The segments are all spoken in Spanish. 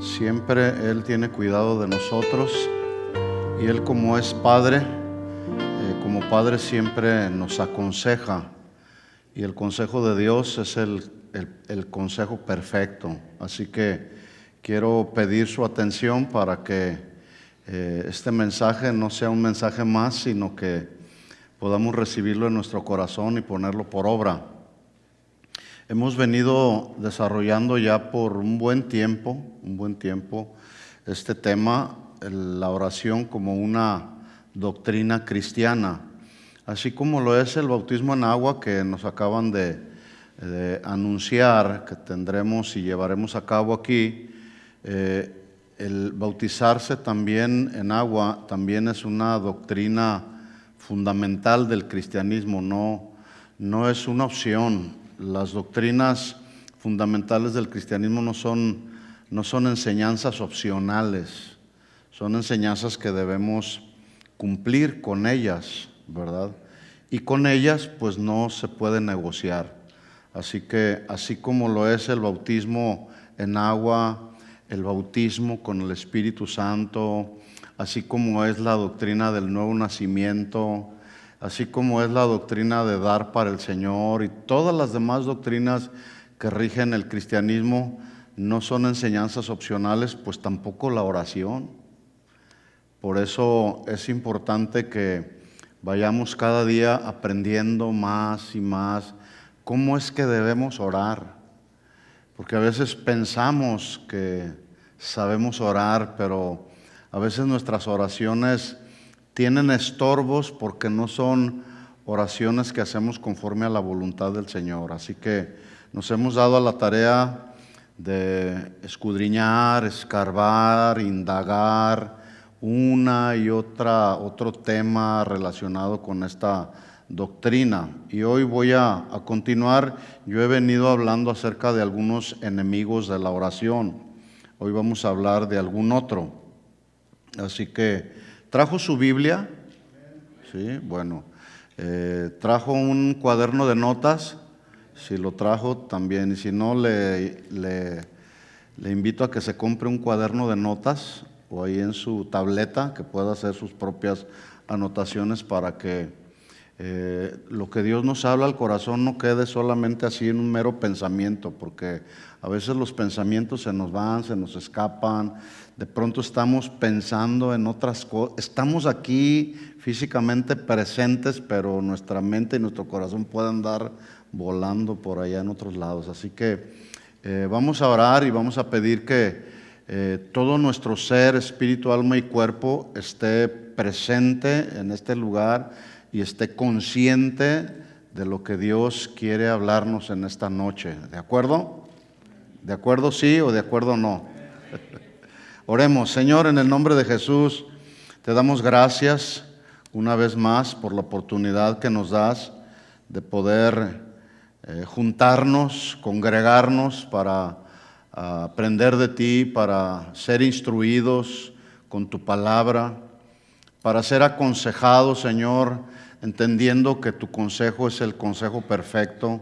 Siempre Él tiene cuidado de nosotros y Él, como es Padre, como Padre siempre nos aconseja, y el consejo de Dios es el consejo perfecto. Así que quiero pedir su atención para que este mensaje no sea un mensaje más, sino que podamos recibirlo en nuestro corazón y ponerlo por obra. Hemos venido desarrollando ya por un buen tiempo, este tema, la oración como una doctrina cristiana, así como lo es el bautismo en agua que nos acaban de anunciar que tendremos y llevaremos a cabo aquí. El bautizarse también en agua también es una doctrina fundamental del cristianismo, no es una opción. Las doctrinas fundamentales del cristianismo no son enseñanzas opcionales, son enseñanzas que debemos cumplir con ellas, ¿verdad? Y con ellas pues no se puede negociar. Así que así como lo es el bautismo en agua, el bautismo con el Espíritu Santo, así como es la doctrina del nuevo nacimiento, así como es la doctrina de dar para el Señor y todas las demás doctrinas que rigen el cristianismo, no son enseñanzas opcionales, pues tampoco la oración. Por eso es importante que vayamos cada día aprendiendo más y más cómo es que debemos orar. Porque a veces pensamos que sabemos orar, pero a veces nuestras oraciones tienen estorbos porque no son oraciones que hacemos conforme a la voluntad del Señor. Así que nos hemos dado a la tarea de escudriñar, escarbar, indagar una y otro tema relacionado con esta doctrina. Y hoy voy a continuar. Yo he venido hablando acerca de algunos enemigos de la oración. Hoy vamos a hablar de algún otro. Así que, ¿trajo su Biblia? Sí, bueno. ¿Trajo un cuaderno de notas? Si lo trajo, también. Y si no, le invito a que se compre un cuaderno de notas o ahí en su tableta, que pueda hacer sus propias anotaciones para que lo que Dios nos habla al corazón no quede solamente así en un mero pensamiento, porque a veces los pensamientos se nos van, se nos escapan, de pronto estamos pensando en otras cosas, estamos aquí físicamente presentes, pero nuestra mente y nuestro corazón pueden andar volando por allá en otros lados. Así que vamos a orar y vamos a pedir que todo nuestro ser, espíritu, alma y cuerpo esté presente en este lugar y esté consciente de lo que Dios quiere hablarnos en esta noche. ¿De acuerdo? ¿De acuerdo sí o de acuerdo no? Oremos. Señor, en el nombre de Jesús, te damos gracias una vez más por la oportunidad que nos das de poder juntarnos, congregarnos para aprender de ti, para ser instruidos con tu palabra, para ser aconsejados, Señor, entendiendo que tu consejo es el consejo perfecto.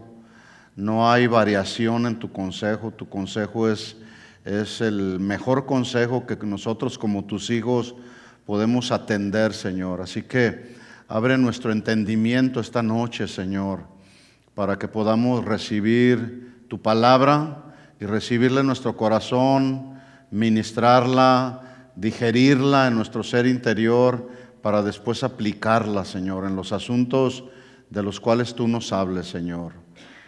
No hay variación en tu consejo es el mejor consejo que nosotros como tus hijos podemos atender, Señor. Así que abre nuestro entendimiento esta noche, Señor, para que podamos recibir tu palabra y recibirla en nuestro corazón, ministrarla, digerirla en nuestro ser interior, para después aplicarla, Señor, en los asuntos de los cuales tú nos hables, Señor.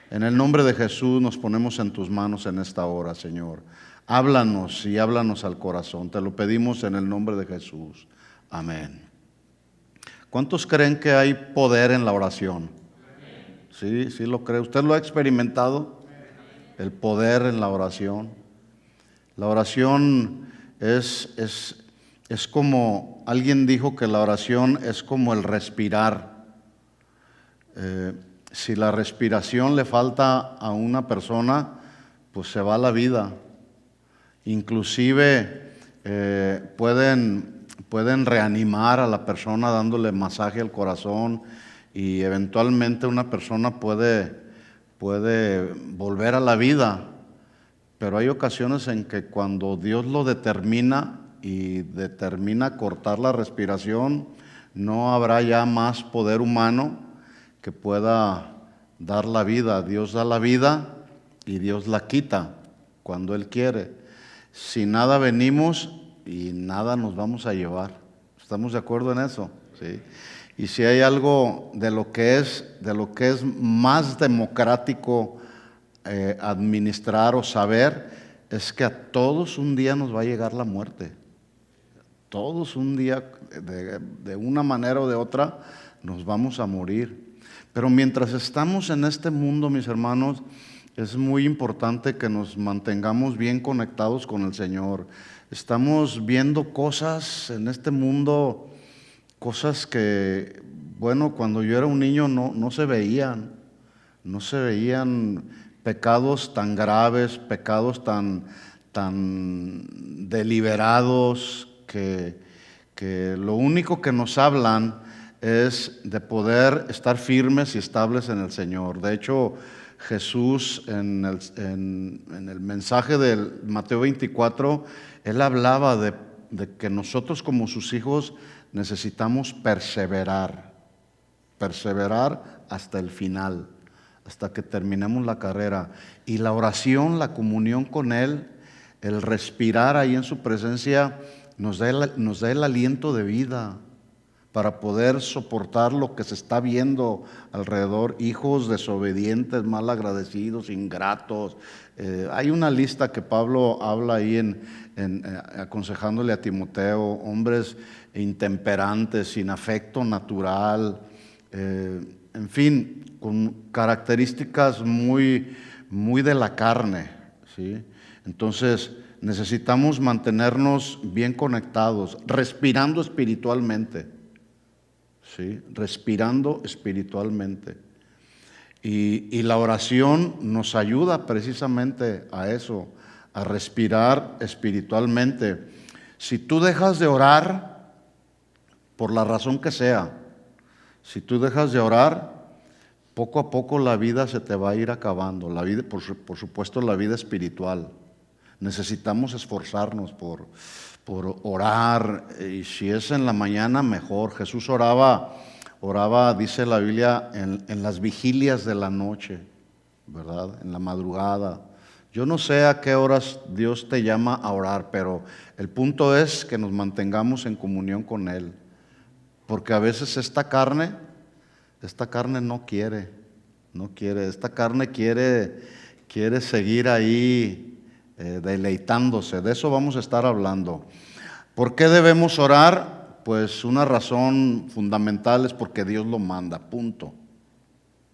En el nombre de Jesús nos ponemos en tus manos en esta hora, Señor. Háblanos y háblanos al corazón. Te lo pedimos en el nombre de Jesús. Amén. ¿Cuántos creen que hay poder en la oración? Sí, sí lo cree. ¿Usted lo ha experimentado? El poder en la oración. La oración es como, alguien dijo que la oración es como el respirar. Si la respiración le falta a una persona, pues se va la vida. Inclusive pueden reanimar a la persona dándole masaje al corazón, y eventualmente una persona puede volver a la vida, pero hay ocasiones en que cuando Dios lo determina y determina cortar la respiración, no habrá ya más poder humano que pueda dar la vida. Dios da la vida y Dios la quita cuando Él quiere. Si nada venimos y nada nos vamos a llevar. ¿Estamos de acuerdo en eso? ¿Sí? Y si hay algo de lo que es más democrático administrar o saber, es que a todos un día nos va a llegar la muerte. Todos un día, de una manera o de otra, nos vamos a morir. Pero mientras estamos en este mundo, mis hermanos, es muy importante que nos mantengamos bien conectados con el Señor. Estamos viendo cosas en este mundo, cosas que, bueno, cuando yo era un niño no se veían. No se veían pecados tan graves, pecados tan deliberados, que lo único que nos hablan es de poder estar firmes y estables en el Señor. De hecho, Jesús en el mensaje del Mateo 24, Él hablaba de que nosotros como sus hijos necesitamos perseverar hasta el final, hasta que terminemos la carrera. Y la oración, la comunión con Él, el respirar ahí en su presencia, nos da el aliento de vida para poder soportar lo que se está viendo alrededor, hijos desobedientes, mal agradecidos, ingratos. Hay una lista que Pablo habla ahí aconsejándole a Timoteo, hombres intemperantes, sin afecto natural, en fin, con características muy, muy de la carne, ¿sí? Entonces necesitamos mantenernos bien conectados, respirando espiritualmente, ¿sí? Respirando espiritualmente. Y la oración nos ayuda precisamente a eso, a respirar espiritualmente. Si tú dejas de orar, por la razón que sea, si tú dejas de orar, poco a poco la vida se te va a ir acabando. La vida, por supuesto, la vida espiritual. Necesitamos esforzarnos por orar, y si es en la mañana, mejor. Jesús oraba, dice la Biblia, en las vigilias de la noche, ¿verdad? En la madrugada. Yo no sé a qué horas Dios te llama a orar, pero el punto es que nos mantengamos en comunión con Él. Porque a veces esta carne no quiere, esta carne quiere seguir ahí deleitándose. De eso vamos a estar hablando. ¿Por qué debemos orar? Pues una razón fundamental es porque Dios lo manda, punto.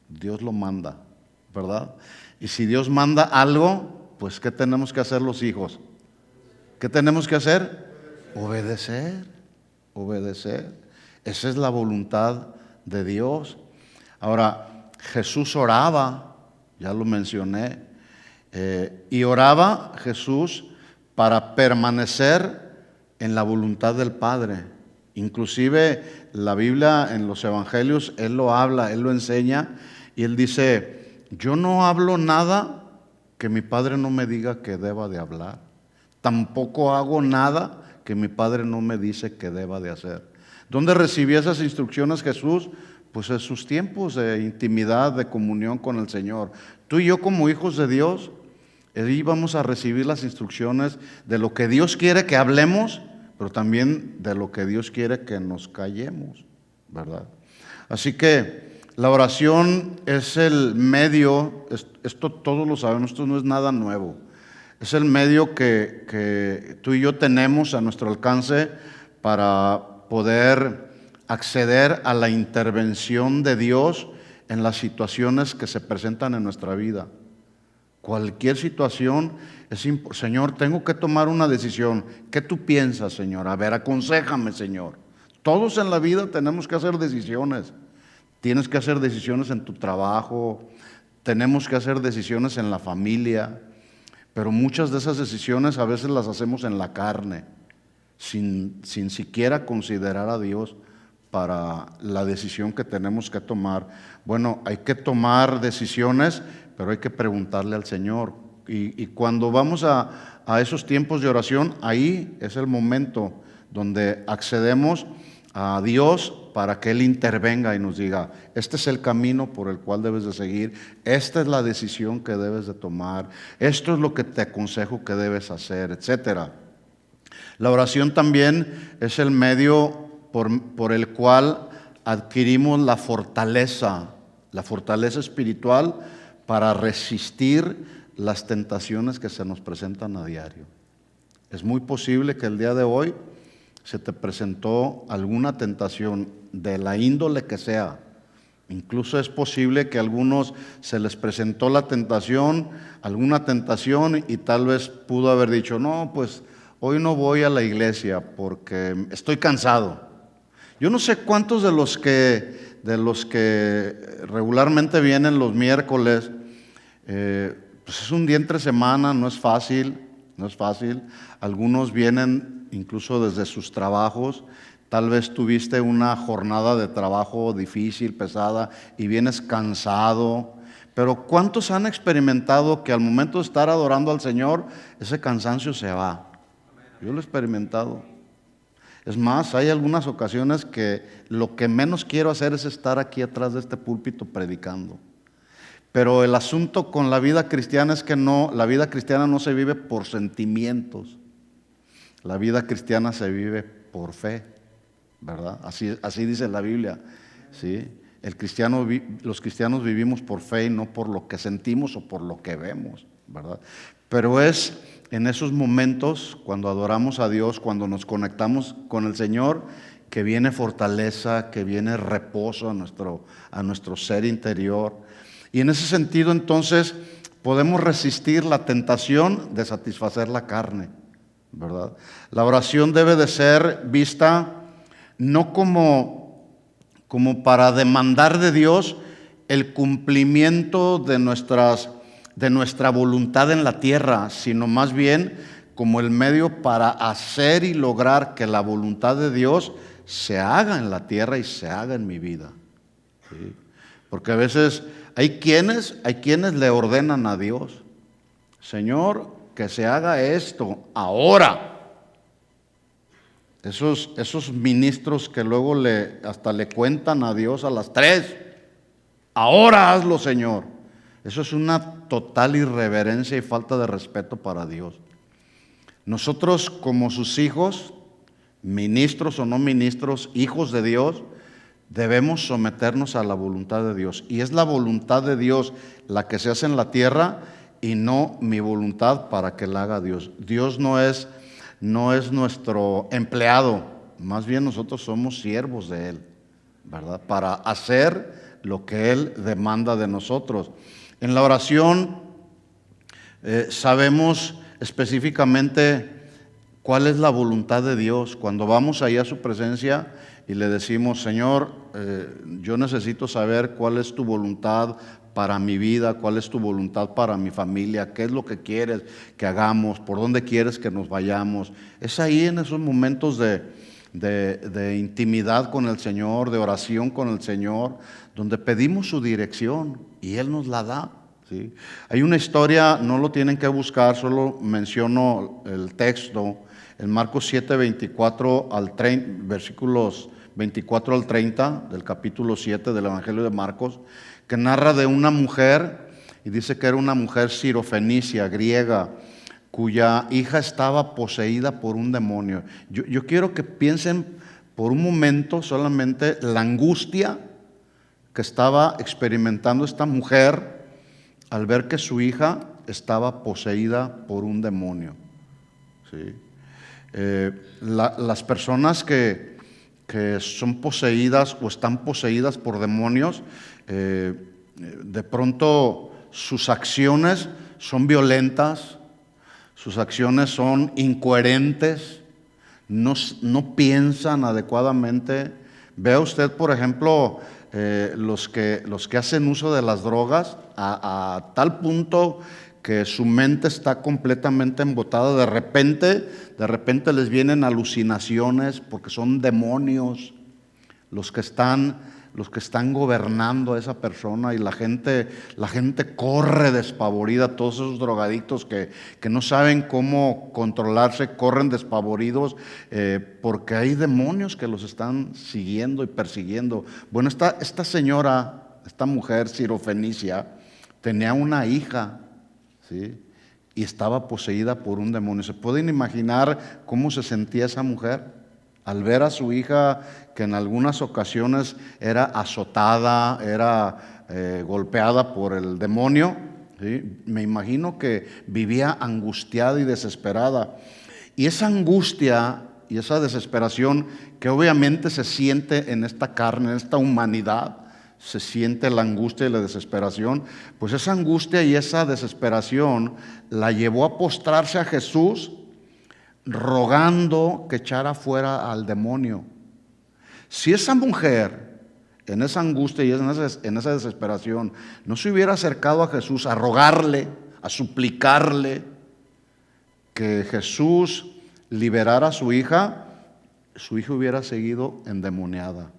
Dios lo manda, ¿verdad? Y si Dios manda algo, pues ¿qué tenemos que hacer los hijos? ¿Qué tenemos que hacer? Obedecer. Esa es la voluntad de Dios. Ahora, Jesús oraba, ya lo mencioné, y oraba Jesús para permanecer en la voluntad del Padre. Inclusive la Biblia en los evangelios, Él lo habla, Él lo enseña, y Él dice, yo no hablo nada que mi Padre no me diga que deba de hablar. Tampoco hago nada que mi Padre no me dice que deba de hacer. ¿Dónde recibía esas instrucciones Jesús? Pues en sus tiempos de intimidad, de comunión con el Señor. Tú y yo como hijos de Dios, ahí vamos a recibir las instrucciones de lo que Dios quiere que hablemos, pero también de lo que Dios quiere que nos callemos, ¿verdad? Así que la oración es el medio, esto todos lo sabemos, esto no es nada nuevo. Es el medio que tú y yo tenemos a nuestro alcance para poder acceder a la intervención de Dios en las situaciones que se presentan en nuestra vida. Cualquier situación, Señor, tengo que tomar una decisión. ¿Qué tú piensas, Señor? A ver, aconséjame, Señor. Todos en la vida tenemos que hacer decisiones. Tienes que hacer decisiones en tu trabajo, tenemos que hacer decisiones en la familia, pero muchas de esas decisiones a veces las hacemos en la carne, sin siquiera considerar a Dios para la decisión que tenemos que tomar. Bueno, hay que tomar decisiones, pero hay que preguntarle al Señor, Y cuando vamos a esos tiempos de oración, ahí es el momento donde accedemos a Dios para que Él intervenga y nos diga, este es el camino por el cual debes de seguir, esta es la decisión que debes de tomar, esto es lo que te aconsejo que debes hacer, etcétera. La oración también es el medio por el cual adquirimos la fortaleza espiritual para resistir las tentaciones que se nos presentan a diario. Es muy posible que el día de hoy se te presentó alguna tentación de la índole que sea. Incluso es posible que a algunos se les presentó alguna tentación y tal vez pudo haber dicho, no, pues hoy no voy a la iglesia porque estoy cansado. Yo no sé cuántos de los que regularmente vienen los miércoles, pues es un día entre semana, no es fácil. Algunos vienen incluso desde sus trabajos. Tal vez tuviste una jornada de trabajo difícil, pesada, y vienes cansado. Pero ¿cuántos han experimentado que al momento de estar adorando al Señor, ese cansancio se va? Yo lo he experimentado. Es más, hay algunas ocasiones que lo que menos quiero hacer es estar aquí atrás de este púlpito predicando. Pero el asunto con la vida cristiana es que la vida cristiana no se vive por sentimientos. La vida cristiana se vive por fe, ¿verdad? Así dice la Biblia, ¿sí? Los cristianos vivimos por fe y no por lo que sentimos o por lo que vemos, ¿verdad? Pero es en esos momentos, cuando adoramos a Dios, cuando nos conectamos con el Señor, que viene fortaleza, que viene reposo a nuestro ser interior. Y en ese sentido, entonces, podemos resistir la tentación de satisfacer la carne, ¿verdad? La oración debe de ser vista no como para demandar de Dios el cumplimiento de nuestra voluntad en la tierra, sino más bien como el medio para hacer y lograr que la voluntad de Dios se haga en la tierra y se haga en mi vida, ¿sí? Porque a veces hay quienes le ordenan a Dios, Señor, que se haga esto ahora. Esos ministros que luego hasta le cuentan a Dios a las 3, ahora hazlo, Señor. Eso es una total irreverencia y falta de respeto para Dios. Nosotros como sus hijos, ministros o no ministros, hijos de Dios, debemos someternos a la voluntad de Dios. Y es la voluntad de Dios la que se hace en la tierra y no mi voluntad para que la haga Dios. Dios no es nuestro empleado, más bien nosotros somos siervos de Él, ¿verdad? Para hacer lo que Él demanda de nosotros. En la oración sabemos específicamente cuál es la voluntad de Dios. Cuando vamos ahí a su presencia y le decimos, Señor, yo necesito saber cuál es tu voluntad para mi vida, cuál es tu voluntad para mi familia, qué es lo que quieres que hagamos, por dónde quieres que nos vayamos. Es ahí en esos momentos de intimidad con el Señor, de oración con el Señor, donde pedimos su dirección y Él nos la da, ¿sí? Hay una historia, no lo tienen que buscar, solo menciono el texto, en Marcos 7, 24 al 30, versículos 24 al 30 del capítulo 7 del Evangelio de Marcos, que narra de una mujer, y dice que era una mujer sirofenicia, griega, cuya hija estaba poseída por un demonio. Yo quiero que piensen por un momento solamente la angustia que estaba experimentando esta mujer al ver que su hija estaba poseída por un demonio, ¿sí? Las personas que son poseídas o están poseídas por demonios, de pronto sus acciones son violentas, sus acciones son incoherentes, no piensan adecuadamente. Vea usted, por ejemplo, los que hacen uso de las drogas a tal punto que su mente está completamente embotada. De repente les vienen alucinaciones porque son demonios los que están los que están gobernando a esa persona, y la gente corre despavorida. Todos esos drogadictos que no saben cómo controlarse, corren despavoridos porque hay demonios que los están siguiendo y persiguiendo. Bueno, esta señora, esta mujer sirofenicia, tenía una hija, ¿sí? Y estaba poseída por un demonio. ¿Se pueden imaginar cómo se sentía esa mujer al ver a su hija, que en algunas ocasiones era azotada, era golpeada por el demonio? ¿Sí? Me imagino que vivía angustiada y desesperada. Y esa angustia y esa desesperación que obviamente se siente en esta carne, en esta humanidad, se siente la angustia y la desesperación, pues esa angustia y esa desesperación la llevó a postrarse a Jesús, rogando que echara fuera al demonio. Si esa mujer, en esa angustia y en esa desesperación, no se hubiera acercado a Jesús a rogarle, a suplicarle que Jesús liberara a su hija hubiera seguido endemoniada.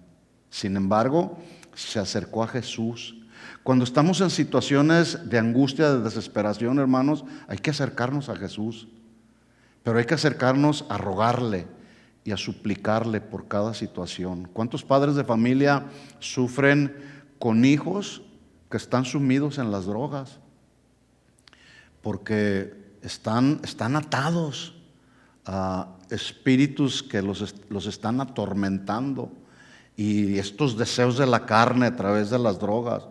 Sin embargo, se acercó a Jesús. Cuando estamos en situaciones de angustia, de desesperación, hermanos, hay que acercarnos a Jesús. Pero hay que acercarnos a rogarle y a suplicarle por cada situación. ¿Cuántos padres de familia sufren con hijos que están sumidos en las drogas? Porque están atados a espíritus que los están atormentando, y estos deseos de la carne a través de las drogas.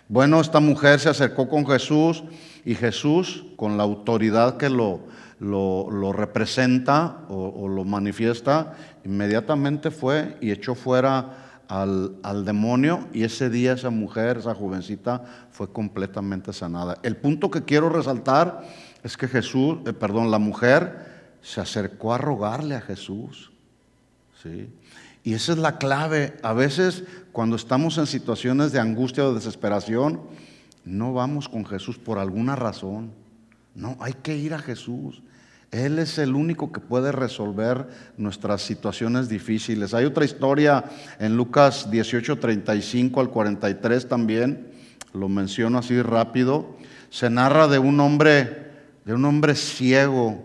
Bueno, esta mujer se acercó con Jesús, y Jesús, con la autoridad que lo representa o lo manifiesta, inmediatamente fue y echó fuera al demonio, y ese día esa mujer, esa jovencita, fue completamente sanada. El punto que quiero resaltar es que la mujer se acercó a rogarle a Jesús, ¿sí? Y esa es la clave. A veces, cuando estamos en situaciones de angustia o desesperación, no vamos con Jesús por alguna razón. No, hay que ir a Jesús. Él es el único que puede resolver nuestras situaciones difíciles. Hay otra historia en Lucas 18:35 al 43 también, lo menciono así rápido. Se narra de un hombre ciego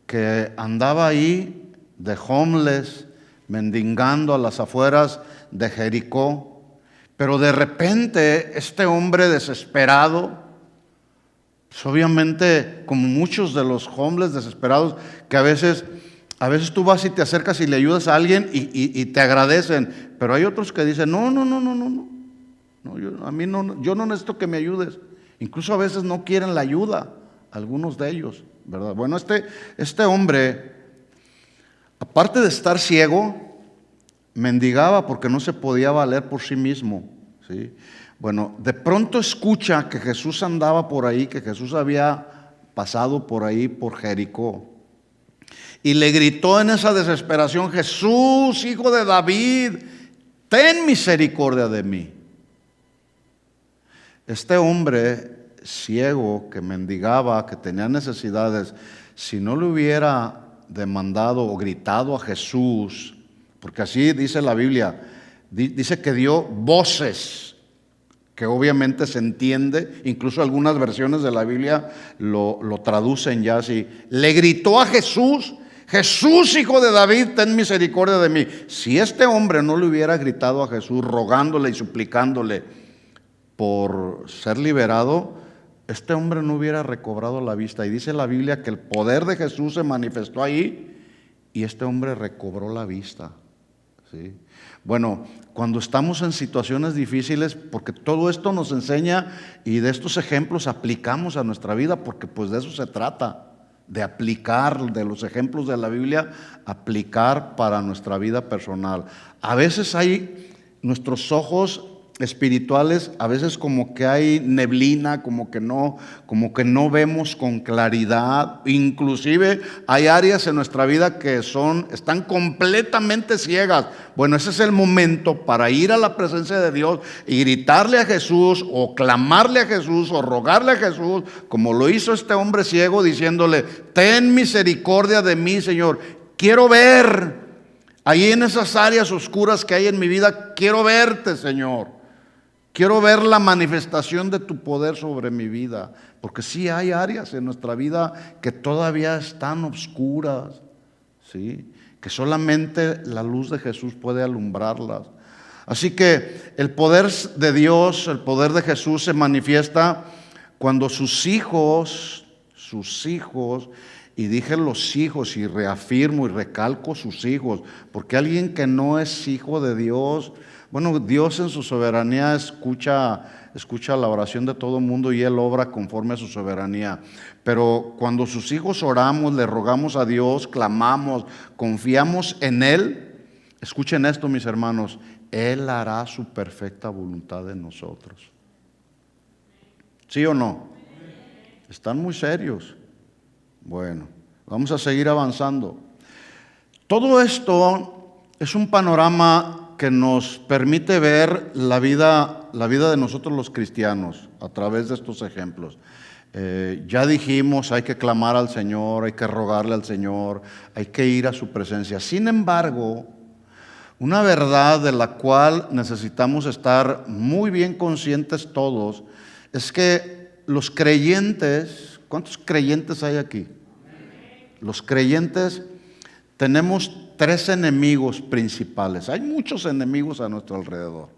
que andaba ahí de homeless, mendigando a las afueras de Jericó. Pero de repente este hombre desesperado, pues obviamente como muchos de los homeless desesperados, que a veces tú vas y te acercas y le ayudas a alguien y te agradecen, pero hay otros que dicen no, yo no necesito que me ayudes. Incluso a veces no quieren la ayuda, algunos de ellos, ¿verdad? Bueno, este hombre, aparte de estar ciego, mendigaba porque no se podía valer por sí mismo, ¿sí? Bueno, de pronto escucha que Jesús andaba por ahí, que Jesús había pasado por ahí, por Jericó. Y le gritó en esa desesperación: Jesús, hijo de David, ten misericordia de mí. Este hombre ciego que mendigaba, que tenía necesidades, si no le hubiera demandado o gritado a Jesús, porque así dice la Biblia, dice que dio voces, que obviamente se entiende, incluso algunas versiones de la Biblia lo traducen ya así. Le gritó a Jesús: Jesús, hijo de David, ten misericordia de mí. Si este hombre no le hubiera gritado a Jesús, rogándole y suplicándole por ser liberado, este hombre no hubiera recobrado la vista. Y dice la Biblia que el poder de Jesús se manifestó ahí y este hombre recobró la vista, ¿sí? Bueno, cuando estamos en situaciones difíciles, porque todo esto nos enseña y de estos ejemplos aplicamos a nuestra vida, porque pues de eso se trata, de aplicar, de los ejemplos de la Biblia, aplicar para nuestra vida personal. A veces hay nuestros ojos espirituales, a veces como que hay neblina, como que no vemos con claridad. Inclusive hay áreas en nuestra vida que están completamente ciegas. Bueno, ese es el momento para ir a la presencia de Dios y gritarle a Jesús, o clamarle a Jesús, o rogarle a Jesús, como lo hizo este hombre ciego, diciéndole: ten misericordia de mí, Señor, quiero ver. Ahí en esas áreas oscuras que hay en mi vida, quiero verte, Señor. Quiero ver la manifestación de tu poder sobre mi vida. Porque sí hay áreas en nuestra vida que todavía están oscuras, ¿sí? Que solamente la luz de Jesús puede alumbrarlas. Así que el poder de Dios, el poder de Jesús se manifiesta cuando sus hijos, y dije los hijos y reafirmo y recalco sus hijos, porque alguien que no es hijo de Dios, bueno, Dios en su soberanía escucha la oración de todo el mundo y Él obra conforme a su soberanía. Pero cuando sus hijos oramos, le rogamos a Dios, clamamos, confiamos en Él, escuchen esto, mis hermanos, Él hará su perfecta voluntad en nosotros. ¿Sí o no? Están muy serios. Bueno, vamos a seguir avanzando. Todo esto es un panorama que nos permite ver la vida de nosotros los cristianos a través de estos ejemplos. Ya dijimos, hay que clamar al Señor, hay que rogarle al Señor, hay que ir a su presencia. Sin embargo, una verdad de la cual necesitamos estar muy bien conscientes todos es que los creyentes, ¿cuántos creyentes hay aquí? Los creyentes tenemos tres enemigos principales. Hay muchos enemigos a nuestro alrededor,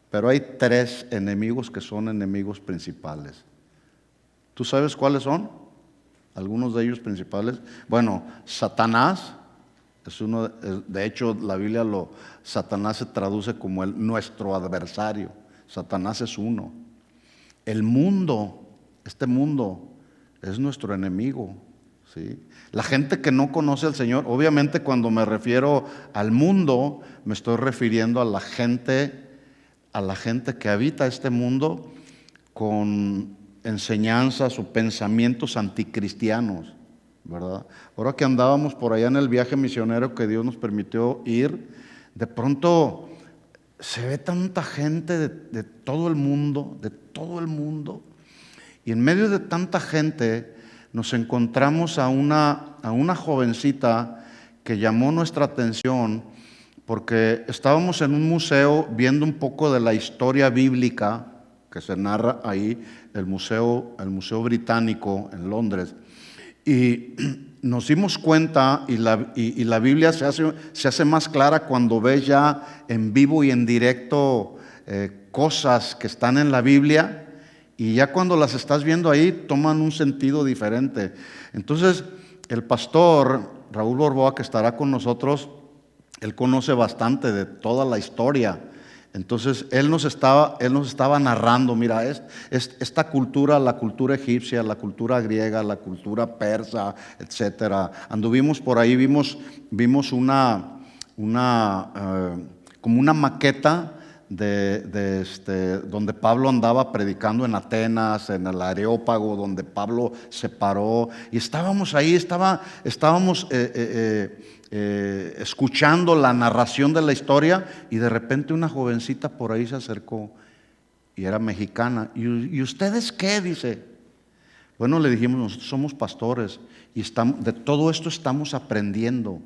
pero hay tres enemigos que son enemigos principales. ¿Tú sabes cuáles son? Algunos de ellos principales. Bueno, Satanás es uno. De hecho, la Biblia Satanás se traduce como nuestro adversario. Satanás es uno. El mundo, este mundo, es nuestro enemigo, ¿sí? La gente que no conoce al Señor, obviamente cuando me refiero al mundo, me estoy refiriendo a la gente que habita este mundo con enseñanzas o pensamientos anticristianos, ¿verdad? Ahora que andábamos por allá en el viaje misionero que Dios nos permitió ir, de pronto se ve tanta gente de todo el mundo, y en medio de tanta gente nos encontramos a una jovencita que llamó nuestra atención porque estábamos en un museo viendo un poco de la historia bíblica que se narra ahí, el museo británico en Londres, y nos dimos cuenta, y la Biblia se hace más clara cuando ves ya en vivo y en directo cosas que están en la Biblia, y ya cuando las estás viendo ahí toman un sentido diferente. Entonces el pastor Raúl Borboa, que estará con nosotros, él conoce bastante de toda la historia. Entonces él nos estaba narrando, mira, esta cultura, la cultura egipcia, la cultura griega, la cultura persa, etcétera. Anduvimos por ahí, vimos como una maqueta donde Pablo andaba predicando en Atenas, en el Areópago, donde Pablo se paró, y estábamos ahí, estábamos escuchando la narración de la historia, y de repente una jovencita por ahí se acercó y era mexicana. ¿Y ustedes qué? Dice. Bueno, le dijimos, nosotros somos pastores y de todo esto estamos aprendiendo.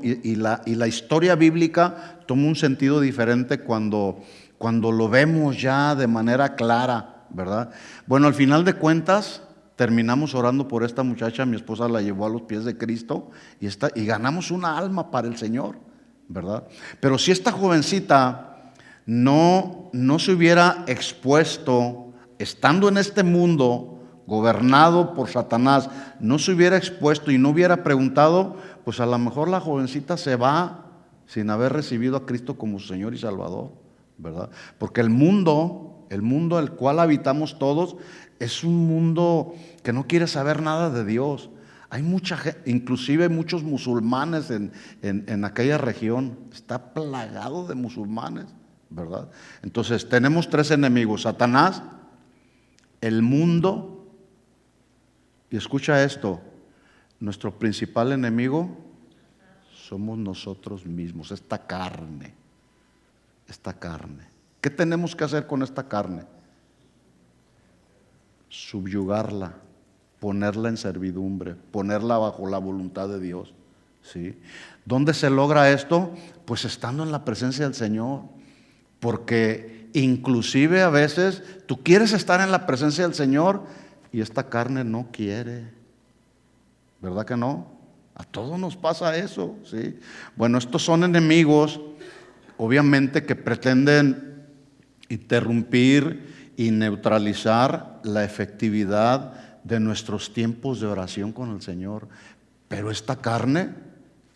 Y la historia bíblica toma un sentido diferente cuando lo vemos ya de manera clara, ¿verdad? Bueno, al final de cuentas terminamos orando por esta muchacha. Mi esposa la llevó a los pies de Cristo y ganamos una alma para el Señor, ¿verdad? Pero si esta jovencita no se hubiera expuesto, estando en este mundo gobernado por Satanás, no se hubiera expuesto y no hubiera preguntado, pues a lo mejor la jovencita se va sin haber recibido a Cristo como su Señor y Salvador, ¿verdad? Porque el mundo al cual habitamos todos es un mundo que no quiere saber nada de Dios. Hay mucha gente, inclusive muchos musulmanes en aquella región, está plagado de musulmanes, ¿verdad? Entonces tenemos tres enemigos: Satanás, el mundo, y escucha esto, nuestro principal enemigo somos nosotros mismos, esta carne. ¿Qué tenemos que hacer con esta carne? Subyugarla, ponerla en servidumbre, ponerla bajo la voluntad de Dios, ¿sí? ¿Dónde se logra esto? Pues estando en la presencia del Señor. Porque inclusive a veces tú quieres estar en la presencia del Señor y esta carne no quiere. ¿Verdad que no? A todos nos pasa eso, ¿sí? Bueno, estos son enemigos, obviamente, que pretenden interrumpir y neutralizar la efectividad de nuestros tiempos de oración con el Señor. Pero esta carne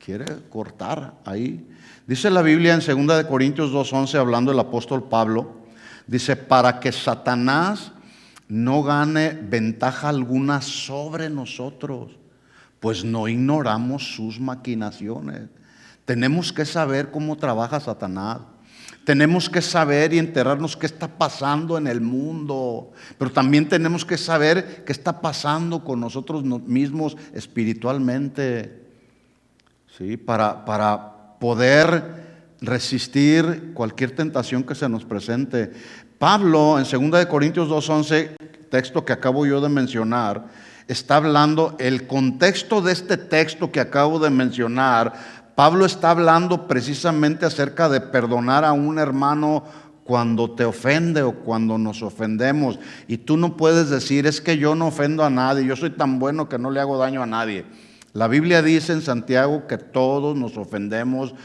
quiere cortar ahí. Dice la Biblia en 2 Corintios 2:11, hablando el apóstol Pablo, dice: para que Satanás no gane ventaja alguna sobre nosotros, pues no ignoramos sus maquinaciones. Tenemos que saber cómo trabaja Satanás. Tenemos que saber y enterarnos qué está pasando en el mundo, pero también tenemos que saber qué está pasando con nosotros mismos espiritualmente, ¿sí? Para poder resistir cualquier tentación que se nos presente. Pablo en 2 Corintios 2:11, texto que acabo yo de mencionar, está hablando, el contexto de este texto que acabo de mencionar, Pablo está hablando precisamente acerca de perdonar a un hermano cuando te ofende o cuando nos ofendemos. Y tú no puedes decir: es que yo no ofendo a nadie, yo soy tan bueno que no le hago daño a nadie. La Biblia dice en Santiago que todos nos ofendemos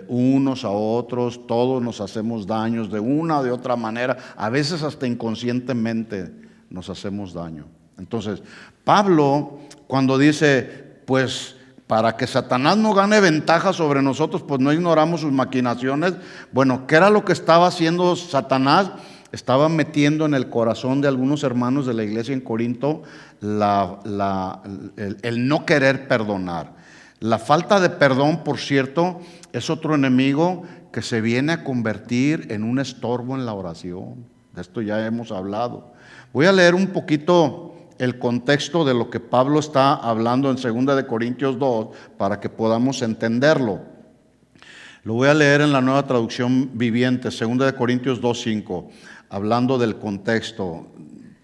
unos a otros, todos nos hacemos daños de una o de otra manera, a veces hasta inconscientemente nos hacemos daño. Entonces, Pablo, cuando dice, pues para que Satanás no gane ventaja sobre nosotros, pues no ignoramos sus maquinaciones. Bueno, ¿qué era lo que estaba haciendo Satanás? Estaba metiendo en el corazón de algunos hermanos de la iglesia en Corinto el no querer perdonar. La falta de perdón, por cierto, es otro enemigo que se viene a convertir en un estorbo en la oración. De esto ya hemos hablado. Voy a leer un poquito el contexto de lo que Pablo está hablando en 2 Corintios 2 para que podamos entenderlo. Lo voy a leer en la Nueva Traducción Viviente, 2 Corintios 2:5, hablando del contexto.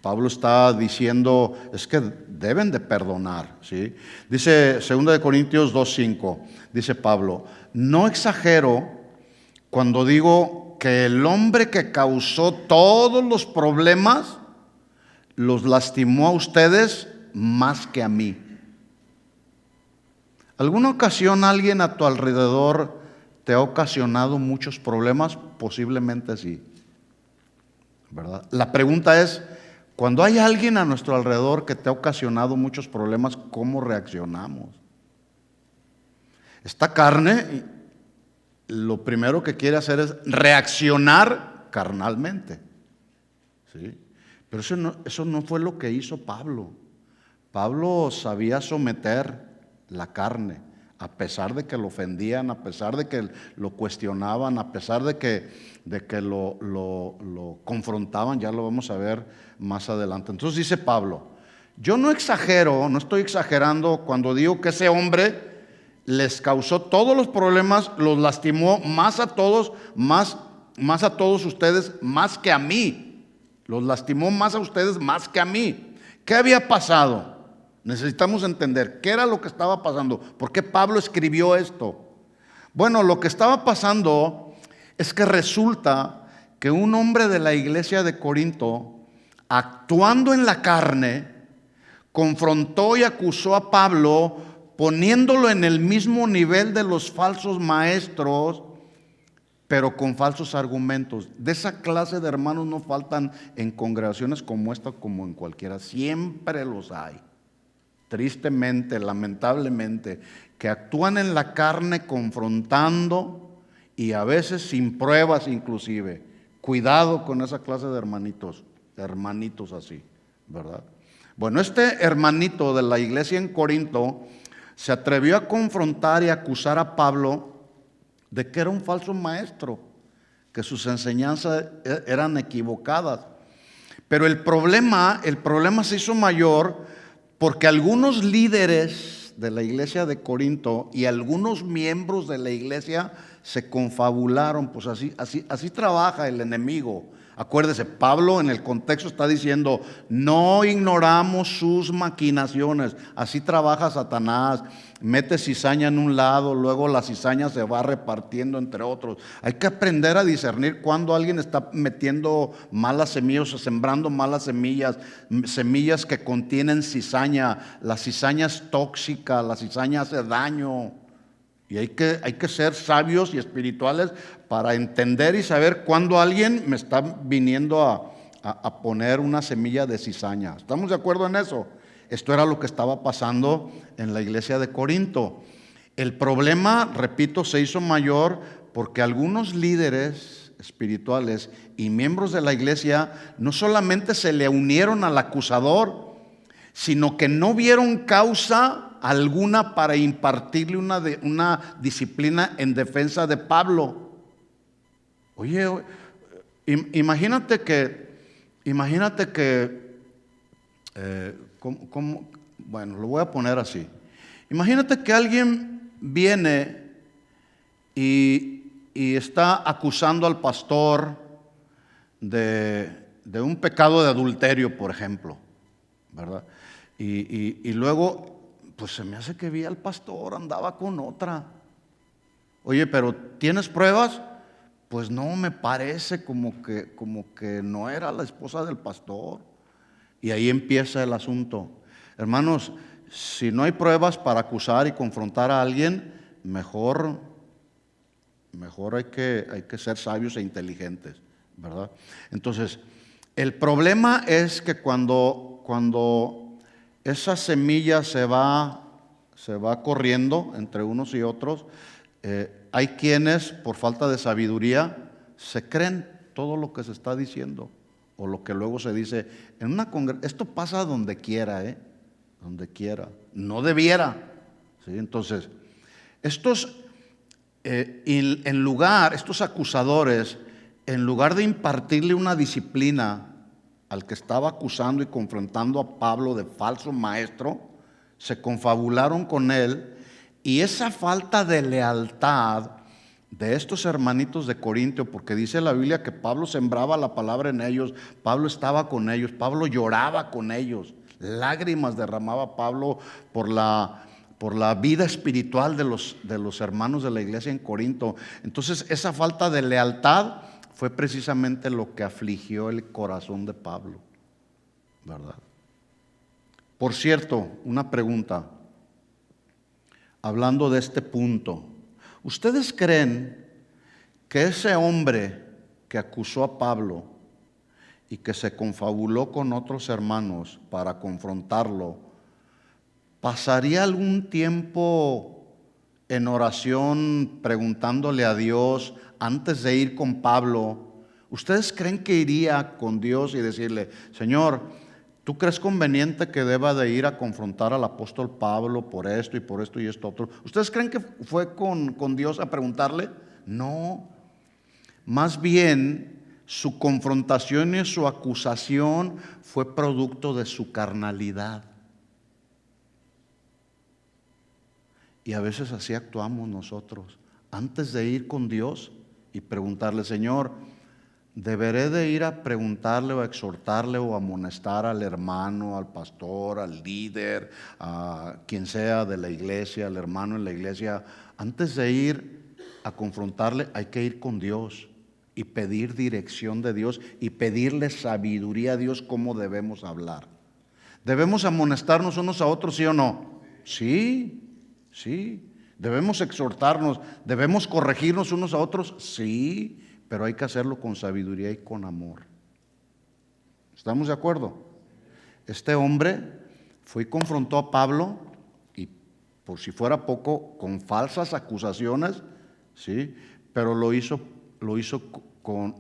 Pablo está diciendo, es que deben de perdonar, ¿sí? Dice 2 Corintios 2:5, dice Pablo: no exagero cuando digo que el hombre que causó todos los problemas los lastimó a ustedes más que a mí. ¿Alguna ocasión alguien a tu alrededor te ha ocasionado muchos problemas? Posiblemente sí, ¿verdad? La pregunta es, cuando hay alguien a nuestro alrededor que te ha ocasionado muchos problemas, ¿cómo reaccionamos? Esta carne lo primero que quiere hacer es reaccionar carnalmente, ¿sí? Pero eso no fue lo que hizo Pablo. Pablo sabía someter la carne, a pesar de que lo ofendían, a pesar de que lo cuestionaban, a pesar de que lo confrontaban. Ya lo vamos a ver más adelante. Entonces dice Pablo: yo no exagero, no estoy exagerando cuando digo que ese hombre les causó todos los problemas, los lastimó más a todos ustedes, más que a mí. Los lastimó más a ustedes más que a mí. ¿Qué había pasado? Necesitamos entender qué era lo que estaba pasando. ¿Por qué Pablo escribió esto? Bueno, lo que estaba pasando es que resulta que un hombre de la iglesia de Corinto, actuando en la carne, confrontó y acusó a Pablo, poniéndolo en el mismo nivel de los falsos maestros, pero con falsos argumentos. De esa clase de hermanos no faltan en congregaciones como esta, como en cualquiera. Siempre los hay. Tristemente, lamentablemente, que actúan en la carne confrontando y a veces sin pruebas inclusive. Cuidado con esa clase de hermanitos así, ¿verdad? Bueno, este hermanito de la iglesia en Corinto se atrevió a confrontar y acusar a Pablo de que era un falso maestro, que sus enseñanzas eran equivocadas. Pero el problema se hizo mayor porque algunos líderes de la iglesia de Corinto y algunos miembros de la iglesia se confabularon. Pues así trabaja el enemigo. Acuérdese, Pablo en el contexto está diciendo, no ignoramos sus maquinaciones. Así trabaja Satanás. Mete cizaña en un lado, luego la cizaña se va repartiendo entre otros. Hay que aprender a discernir cuando alguien está metiendo malas semillas o sembrando malas semillas, semillas que contienen cizaña. La cizaña es tóxica, la cizaña hace daño. Y hay que ser sabios y espirituales para entender y saber cuándo alguien me está viniendo a poner una semilla de cizaña. ¿Estamos de acuerdo en eso? Esto era lo que estaba pasando en la iglesia de Corinto. El problema, repito, se hizo mayor porque algunos líderes espirituales y miembros de la iglesia no solamente se le unieron al acusador, sino que no vieron causa alguna para impartirle una disciplina en defensa de Pablo. Oye, imagínate que bueno, lo voy a poner así. Imagínate que alguien viene y está acusando al pastor de un pecado de adulterio, por ejemplo, ¿verdad? Y luego, pues se me hace que vi al pastor, andaba con otra. Oye, pero ¿tienes pruebas? Pues no, me parece como que no era la esposa del pastor. Y ahí empieza el asunto. Hermanos, si no hay pruebas para acusar y confrontar a alguien, mejor hay que ser sabios e inteligentes, ¿verdad? Entonces, el problema es que cuando esa semilla se va corriendo entre unos y otros, hay quienes, por falta de sabiduría, se creen todo lo que se está diciendo o lo que luego se dice en una congregación. Esto pasa donde quiera, donde quiera. No debiera, ¿sí? Entonces, estos acusadores, en lugar de impartirle una disciplina al que estaba acusando y confrontando a Pablo de falso maestro, se confabularon con él, y esa falta de lealtad de estos hermanitos de Corinto, porque dice la Biblia que Pablo sembraba la palabra en ellos, Pablo estaba con ellos, Pablo lloraba con ellos, lágrimas derramaba Pablo por la vida espiritual de los hermanos de la iglesia en Corinto. Entonces esa falta de lealtad fue precisamente lo que afligió el corazón de Pablo, ¿verdad? Por cierto, una pregunta, hablando de este punto, ¿ustedes creen que ese hombre que acusó a Pablo y que se confabuló con otros hermanos para confrontarlo, pasaría algún tiempo en oración preguntándole a Dios antes de ir con Pablo? ¿Ustedes creen que iría con Dios y decirle, Señor, ¿tú crees conveniente que deba de ir a confrontar al apóstol Pablo por esto y esto otro? ¿Ustedes creen que fue con Dios a preguntarle? No. Más bien, su confrontación y su acusación fue producto de su carnalidad. Y a veces así actuamos nosotros. Antes de ir con Dios y preguntarle, Señor, ¿deberé de ir a preguntarle o a exhortarle o amonestar al hermano, al pastor, al líder, a quien sea de la iglesia, al hermano en la iglesia? Antes de ir a confrontarle, hay que ir con Dios y pedir dirección de Dios y pedirle sabiduría a Dios cómo debemos hablar. ¿Debemos amonestarnos unos a otros, sí o no? Sí. ¿Debemos exhortarnos? ¿Debemos corregirnos unos a otros? Sí. Pero hay que hacerlo con sabiduría y con amor. ¿Estamos de acuerdo? Este hombre fue y confrontó a Pablo, y por si fuera poco, con falsas acusaciones, ¿sí? Pero lo hizo como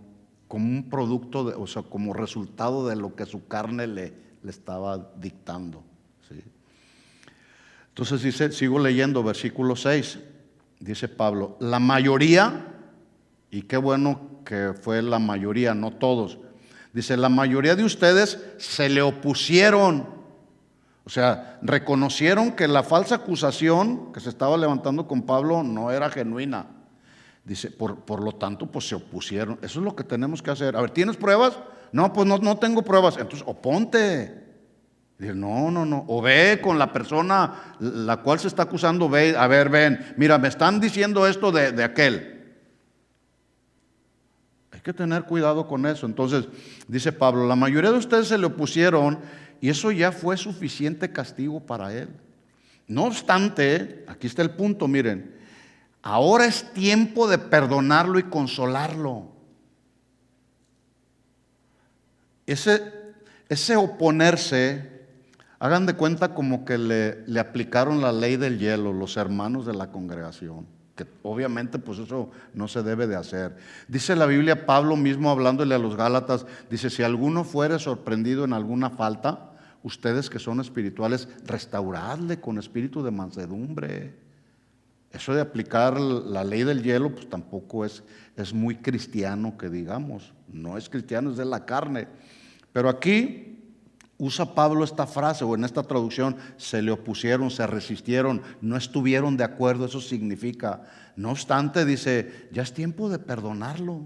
un producto, o sea, como resultado de lo que su carne le estaba dictando, ¿sí? Entonces dice, sigo leyendo, versículo 6, dice Pablo, la mayoría, y qué bueno que fue la mayoría, no todos. Dice, la mayoría de ustedes se le opusieron. O sea, reconocieron que la falsa acusación que se estaba levantando con Pablo no era genuina. Dice, por lo tanto, pues se opusieron. Eso es lo que tenemos que hacer. A ver, ¿tienes pruebas? No, pues no tengo pruebas. Entonces, oponte. Dice, no. O ve con la persona la cual se está acusando, ve, a ver, ven, mira, me están diciendo esto de aquel. Hay que tener cuidado con eso. Entonces, dice Pablo, la mayoría de ustedes se le opusieron y eso ya fue suficiente castigo para él. No obstante, aquí está el punto, miren, ahora es tiempo de perdonarlo y consolarlo. Ese oponerse, hagan de cuenta como que le aplicaron la ley del hielo los hermanos de la congregación, que obviamente pues eso no se debe de hacer. Dice la Biblia, Pablo mismo hablándole a los Gálatas, dice, si alguno fuere sorprendido en alguna falta, ustedes que son espirituales, restauradle con espíritu de mansedumbre. Eso de aplicar la ley del hielo pues tampoco es muy cristiano que digamos, no es cristiano, es de la carne. Pero aquí usa Pablo esta frase, o en esta traducción, se le opusieron, se resistieron, no estuvieron de acuerdo. Eso significa, no obstante, dice, ya es tiempo de perdonarlo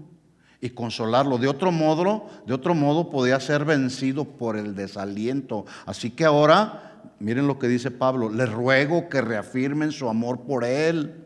y consolarlo. De otro modo podía ser vencido por el desaliento. Así que ahora, miren lo que dice Pablo, les ruego que reafirmen su amor por él.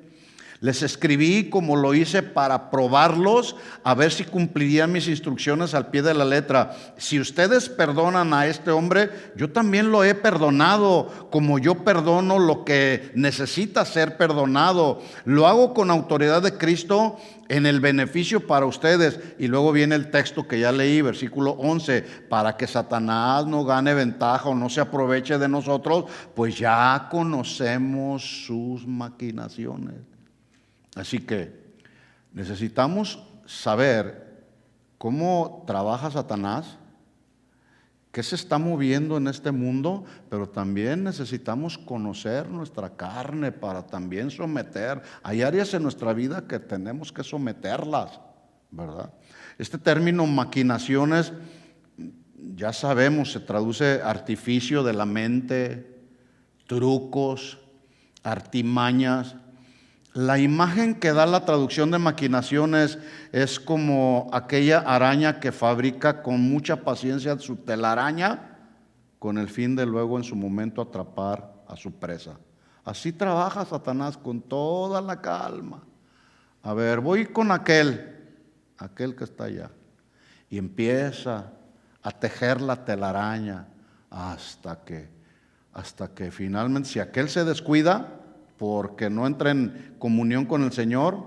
Les escribí como lo hice para probarlos, a ver si cumplirían mis instrucciones al pie de la letra. Si ustedes perdonan a este hombre, yo también lo he perdonado, como yo perdono lo que necesita ser perdonado. Lo hago con autoridad de Cristo en el beneficio para ustedes. Y luego viene el texto que ya leí, versículo 11, para que Satanás no gane ventaja o no se aproveche de nosotros, pues ya conocemos sus maquinaciones. Así que necesitamos saber cómo trabaja Satanás, qué se está moviendo en este mundo, pero también necesitamos conocer nuestra carne para también someter. Hay áreas en nuestra vida que tenemos que someterlas, ¿verdad? Este término maquinaciones, ya sabemos, se traduce artificio de la mente, trucos, artimañas. La imagen que da la traducción de maquinaciones es como aquella araña que fabrica con mucha paciencia su telaraña con el fin de luego en su momento atrapar a su presa. Así trabaja Satanás con toda la calma. A ver, voy con aquel que está allá, y empieza a tejer la telaraña hasta que finalmente, si aquel se descuida porque no entra en comunión con el Señor,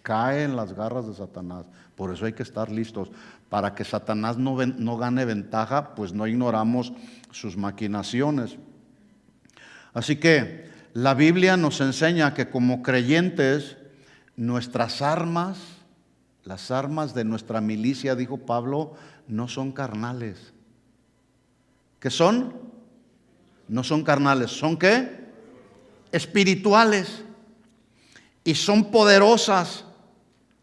cae en las garras de Satanás. Por eso hay que estar listos. Para que Satanás no gane ventaja, pues no ignoramos sus maquinaciones. Así que la Biblia nos enseña que como creyentes, nuestras armas, las armas de nuestra milicia, dijo Pablo, no son carnales. ¿Qué son? No son carnales. ¿Son qué? Espirituales, y son poderosas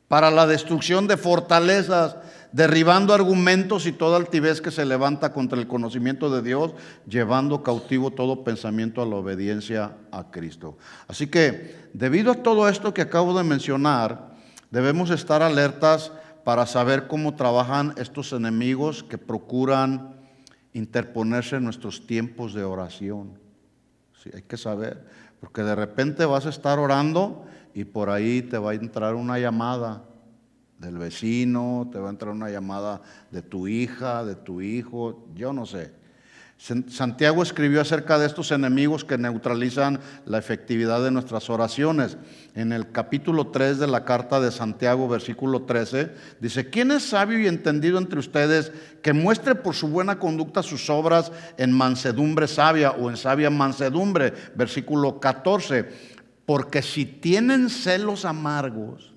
para la destrucción de fortalezas, derribando argumentos y toda altivez que se levanta contra el conocimiento de Dios, llevando cautivo todo pensamiento a la obediencia a Cristo. Así que, debido a todo esto que acabo de mencionar, debemos estar alertas para saber cómo trabajan estos enemigos que procuran interponerse en nuestros tiempos de oración. Sí, hay que saber. Porque de repente vas a estar orando y por ahí te va a entrar una llamada del vecino, te va a entrar una llamada de tu hija, de tu hijo, yo no sé. Santiago escribió acerca de estos enemigos que neutralizan la efectividad de nuestras oraciones. En el capítulo 3 de la carta de Santiago, versículo 13, dice: ¿quién es sabio y entendido entre ustedes que muestre por su buena conducta sus obras en mansedumbre sabia o en sabia mansedumbre? Versículo 14, porque si tienen celos amargos,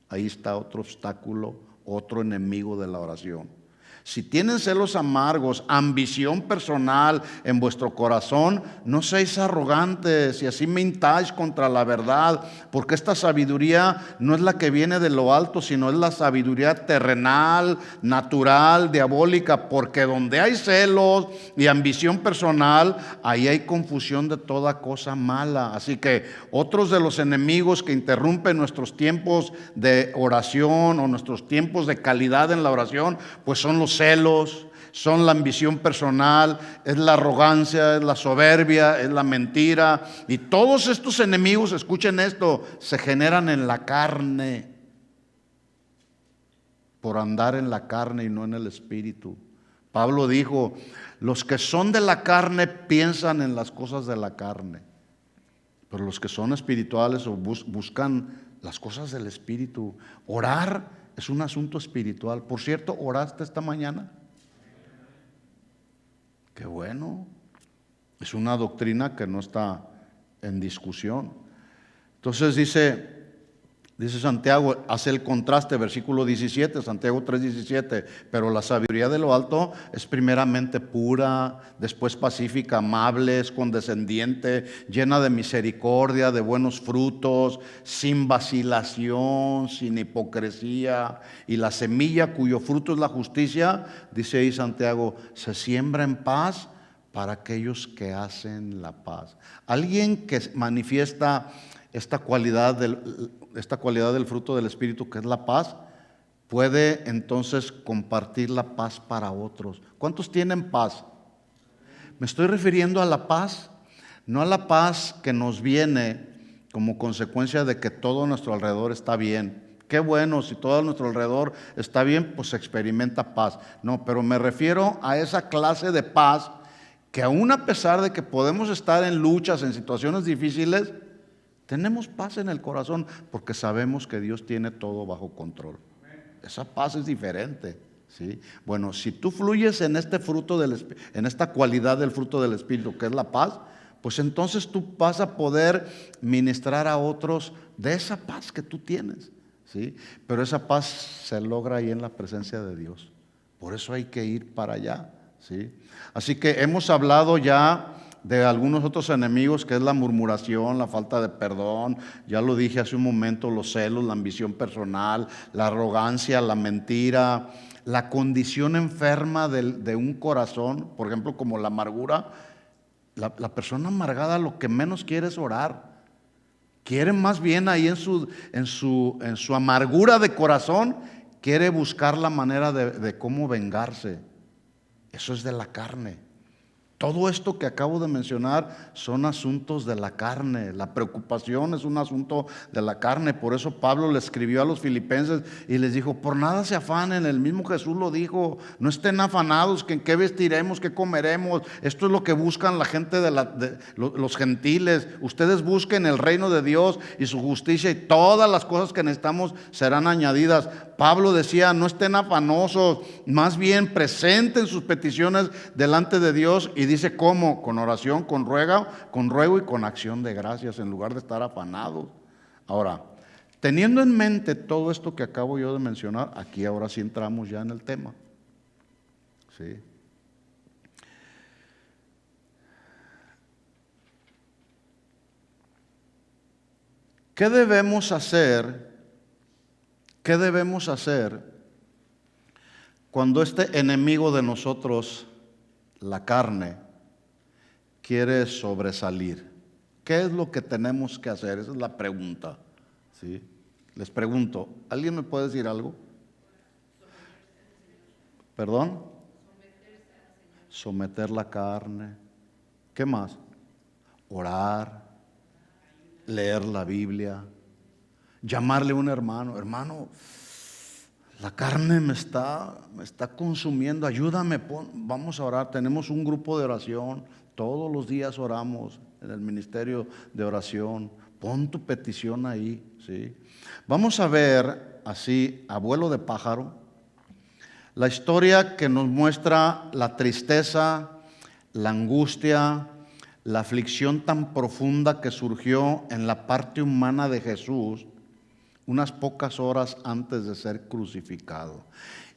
ahí está otro obstáculo, otro enemigo de la oración. Si tienen celos amargos, ambición personal en vuestro corazón, no seáis arrogantes y así mintáis contra la verdad, porque esta sabiduría no es la que viene de lo alto, sino es la sabiduría terrenal, natural, diabólica, porque donde hay celos y ambición personal, ahí hay confusión de toda cosa mala. Así que otros de los enemigos que interrumpen nuestros tiempos de oración o nuestros tiempos de calidad en la oración, pues son los celos, son la ambición personal, es la arrogancia, es la soberbia, es la mentira. Y todos estos enemigos, escuchen esto, se generan en la carne, por andar en la carne y no en el espíritu. Pablo dijo, los que son de la carne piensan en las cosas de la carne, pero los que son espirituales o buscan las cosas del espíritu. Orar es un asunto espiritual. Por cierto, ¿oraste esta mañana? Qué bueno. Es una doctrina que no está en discusión. Entonces dice Santiago, hace el contraste, versículo 17, Santiago 3:17, pero la sabiduría de lo alto es primeramente pura, después pacífica, amable, es condescendiente, llena de misericordia, de buenos frutos, sin vacilación, sin hipocresía. Y la semilla cuyo fruto es la justicia, dice ahí Santiago, se siembra en paz para aquellos que hacen la paz. Alguien que manifiesta esta cualidad del fruto del Espíritu, que es la paz, puede entonces compartir la paz para otros. ¿Cuántos tienen paz? Me estoy refiriendo a la paz, no a la paz que nos viene como consecuencia de que todo a nuestro alrededor está bien. Qué bueno, si todo a nuestro alrededor está bien, pues se experimenta paz. No, pero me refiero a esa clase de paz que aún a pesar de que podemos estar en luchas, en situaciones difíciles, tenemos paz en el corazón porque sabemos que Dios tiene todo bajo control. Esa paz es diferente, ¿sí? Bueno, si tú fluyes en este fruto en esta cualidad del fruto del Espíritu, que es la paz, pues entonces tú vas a poder ministrar a otros de esa paz que tú tienes, ¿sí? Pero esa paz se logra ahí en la presencia de Dios. Por eso hay que ir para allá, ¿sí? Así que hemos hablado ya de algunos otros enemigos, que es la murmuración, la falta de perdón, ya lo dije hace un momento, los celos, la ambición personal, la arrogancia, la mentira, la condición enferma de un corazón, por ejemplo, como la amargura. La persona amargada lo que menos quiere es orar, quiere más bien ahí en su amargura de corazón, quiere buscar la manera de cómo vengarse. Eso es de la carne. Todo esto que acabo de mencionar son asuntos de la carne. La preocupación es un asunto de la carne. Por eso Pablo le escribió a los filipenses y les dijo, por nada se afanen. El mismo Jesús lo dijo, no estén afanados que en qué vestiremos, qué comeremos. Esto es lo que buscan la gente los gentiles. Ustedes busquen el reino de Dios y su justicia, y todas las cosas que necesitamos serán añadidas. Pablo decía, no estén afanosos, más bien presenten sus peticiones delante de Dios. Y dice cómo, con oración, con ruego y con acción de gracias, en lugar de estar afanados. Ahora, teniendo en mente todo esto que acabo yo de mencionar, aquí ahora sí entramos ya en el tema, ¿sí? ¿Qué debemos hacer? ¿Qué debemos hacer cuando este enemigo de nosotros, la carne, quiere sobresalir? ¿Qué es lo que tenemos que hacer? Esa es la pregunta, ¿sí? Les pregunto, ¿alguien me puede decir algo? ¿Perdón? Someter la carne. ¿Qué más? Orar, leer la Biblia, llamarle a un hermano, hermano, la carne me está consumiendo, ayúdame, vamos a orar. Tenemos un grupo de oración, todos los días oramos en el ministerio de oración. Pon tu petición ahí, ¿sí? Vamos a ver así, a vuelo de pájaro, la historia que nos muestra la tristeza, la angustia, la aflicción tan profunda que surgió en la parte humana de Jesús unas pocas horas antes de ser crucificado.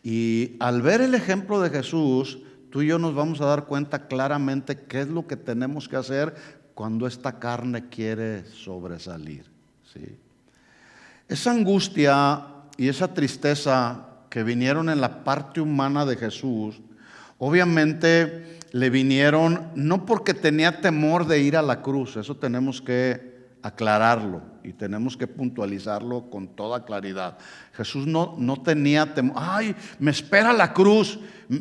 Y al ver el ejemplo de Jesús, tú y yo nos vamos a dar cuenta claramente qué es lo que tenemos que hacer cuando esta carne quiere sobresalir, ¿sí? Esa angustia y esa tristeza que vinieron en la parte humana de Jesús, obviamente le vinieron no porque tenía temor de ir a la cruz, eso tenemos que aclararlo y tenemos que puntualizarlo con toda claridad. Jesús no tenía temor, ay, me espera la cruz,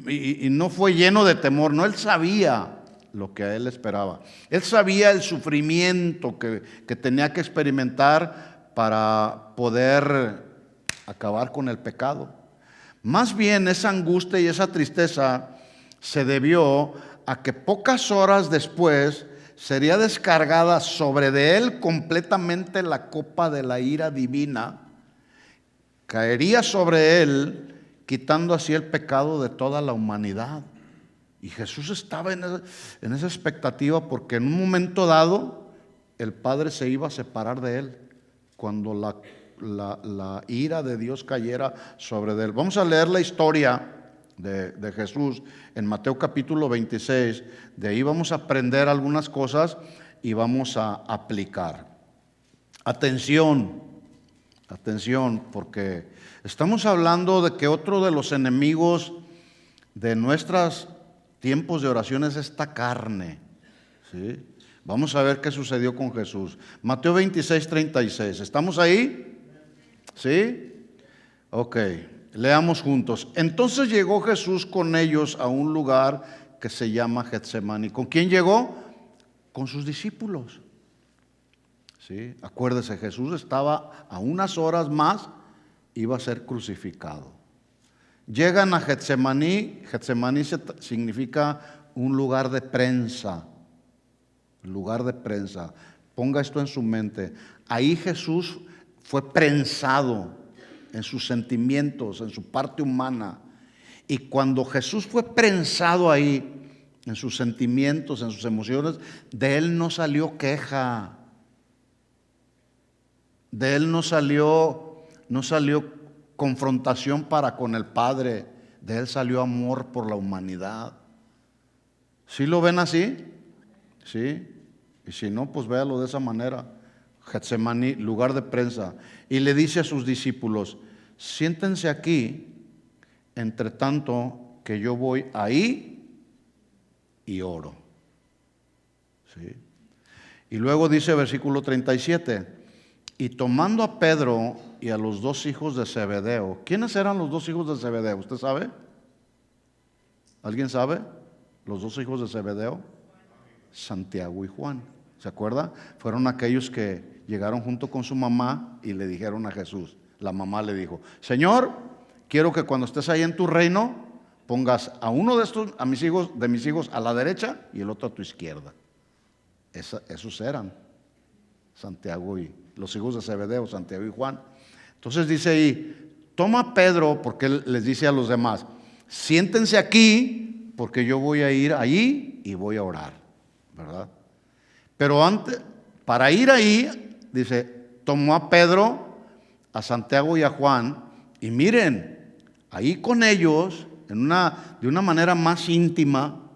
y no fue lleno de temor, no, él sabía lo que a él esperaba. Él sabía el sufrimiento que tenía que experimentar para poder acabar con el pecado. Más bien esa angustia y esa tristeza se debió a que pocas horas después sería descargada sobre de él completamente la copa de la ira divina, caería sobre él, quitando así el pecado de toda la humanidad. Y Jesús estaba en esa expectativa, porque en un momento dado el Padre se iba a separar de él cuando la ira de Dios cayera sobre él. Vamos a leer la historia de Jesús en Mateo capítulo 26. De ahí vamos a aprender algunas cosas y vamos a aplicar. Atención, atención, porque estamos hablando de que otro de los enemigos de nuestros tiempos de oración es esta carne, ¿sí? Vamos a ver qué sucedió con Jesús. Mateo 26, 36. ¿Estamos ahí? ¿Sí? Ok, leamos juntos. Entonces llegó Jesús con ellos a un lugar que se llama Getsemaní. ¿Con quién llegó? Con sus discípulos. ¿Sí? Acuérdese, Jesús estaba a unas horas más, iba a ser crucificado. Llegan a Getsemaní. Getsemaní significa un lugar de prensa. Lugar de prensa. Ponga esto en su mente. Ahí Jesús fue prensado en sus sentimientos, en su parte humana. Y cuando Jesús fue prensado ahí, en sus sentimientos, en sus emociones, de él no salió queja. De él no salió confrontación para con el Padre. De él salió amor por la humanidad. ¿Sí lo ven así? ¿Sí? Y si no, pues véalo de esa manera. Getsemaní, lugar de prensa. Y le dice a sus discípulos: siéntense aquí, entre tanto que yo voy ahí y oro. ¿Sí? Y luego dice versículo 37, y tomando a Pedro y a los dos hijos de Zebedeo. ¿Quiénes eran los dos hijos de Zebedeo? ¿Usted sabe? ¿Alguien sabe? Los dos hijos de Zebedeo, Santiago y Juan. ¿Se acuerda? Fueron aquellos que llegaron junto con su mamá y le dijeron a Jesús. La mamá le dijo: Señor, quiero que cuando estés ahí en tu reino pongas a uno de estos, de mis hijos a la derecha y el otro a tu izquierda. Esos eran Santiago y los hijos de Zebedeo, Santiago y Juan. Entonces dice ahí: toma a Pedro, porque él les dice a los demás: siéntense aquí, porque yo voy a ir allí y voy a orar, ¿verdad? Pero antes, para ir ahí, dice, tomó a Pedro, a Santiago y a Juan, y miren, ahí con ellos, de una manera más íntima,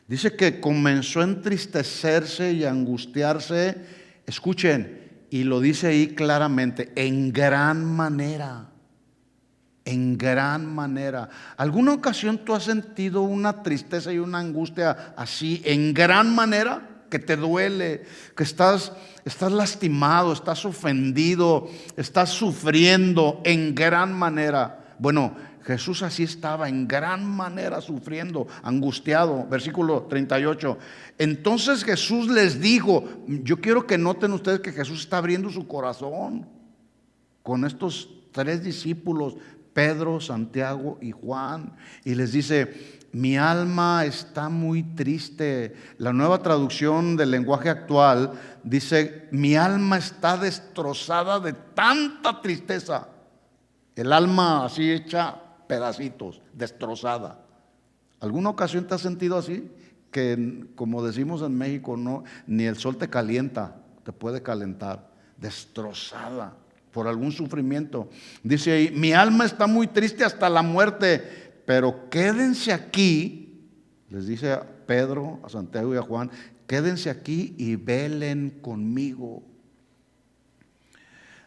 dice que comenzó a entristecerse y a angustiarse. Escuchen, y lo dice ahí claramente, en gran manera. En gran manera. ¿Alguna ocasión tú has sentido una tristeza y una angustia así, en gran manera? Que te duele, que estás lastimado, estás ofendido, estás sufriendo en gran manera. Bueno, Jesús así estaba, en gran manera sufriendo, angustiado. Versículo 38. Entonces Jesús les dijo, yo quiero que noten ustedes que Jesús está abriendo su corazón con estos tres discípulos, Pedro, Santiago y Juan, y les dice: mi alma está muy triste. La Nueva Traducción del Lenguaje Actual dice: mi alma está destrozada de tanta tristeza. El alma así hecha pedacitos, destrozada. ¿Alguna ocasión te has sentido así? Que, como decimos en México, no, ni el sol te calienta, te puede calentar. Destrozada. por algún sufrimiento. Dice ahí, mi alma está muy triste hasta la muerte, pero quédense aquí, les dice a Pedro, a Santiago y a Juan, quédense aquí y velen conmigo.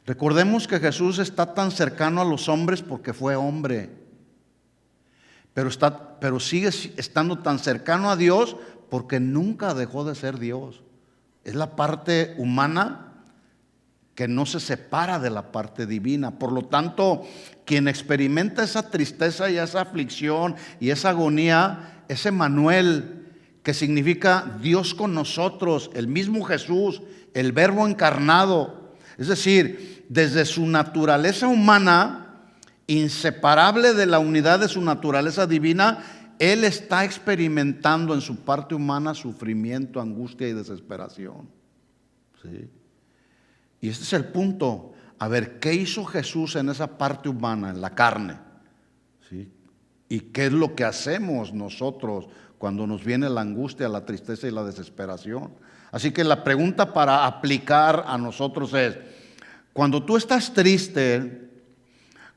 Recordemos que Jesús está tan cercano a los hombres porque fue hombre, pero sigue estando tan cercano a Dios porque nunca dejó de ser Dios. Es la parte humana que no se separa de la parte divina. Por lo tanto, quien experimenta esa tristeza y esa aflicción y esa agonía es Emmanuel, que significa Dios con nosotros, el mismo Jesús, el Verbo encarnado. Es decir, desde su naturaleza humana, inseparable de la unidad de su naturaleza divina, Él está experimentando en su parte humana sufrimiento, angustia y desesperación. ¿Sí? Y este es el punto. A ver, ¿qué hizo Jesús en esa parte humana, en la carne? ¿Sí? ¿Y qué es lo que hacemos nosotros cuando nos viene la angustia, la tristeza y la desesperación? Así que la pregunta para aplicar a nosotros es, cuando tú estás triste,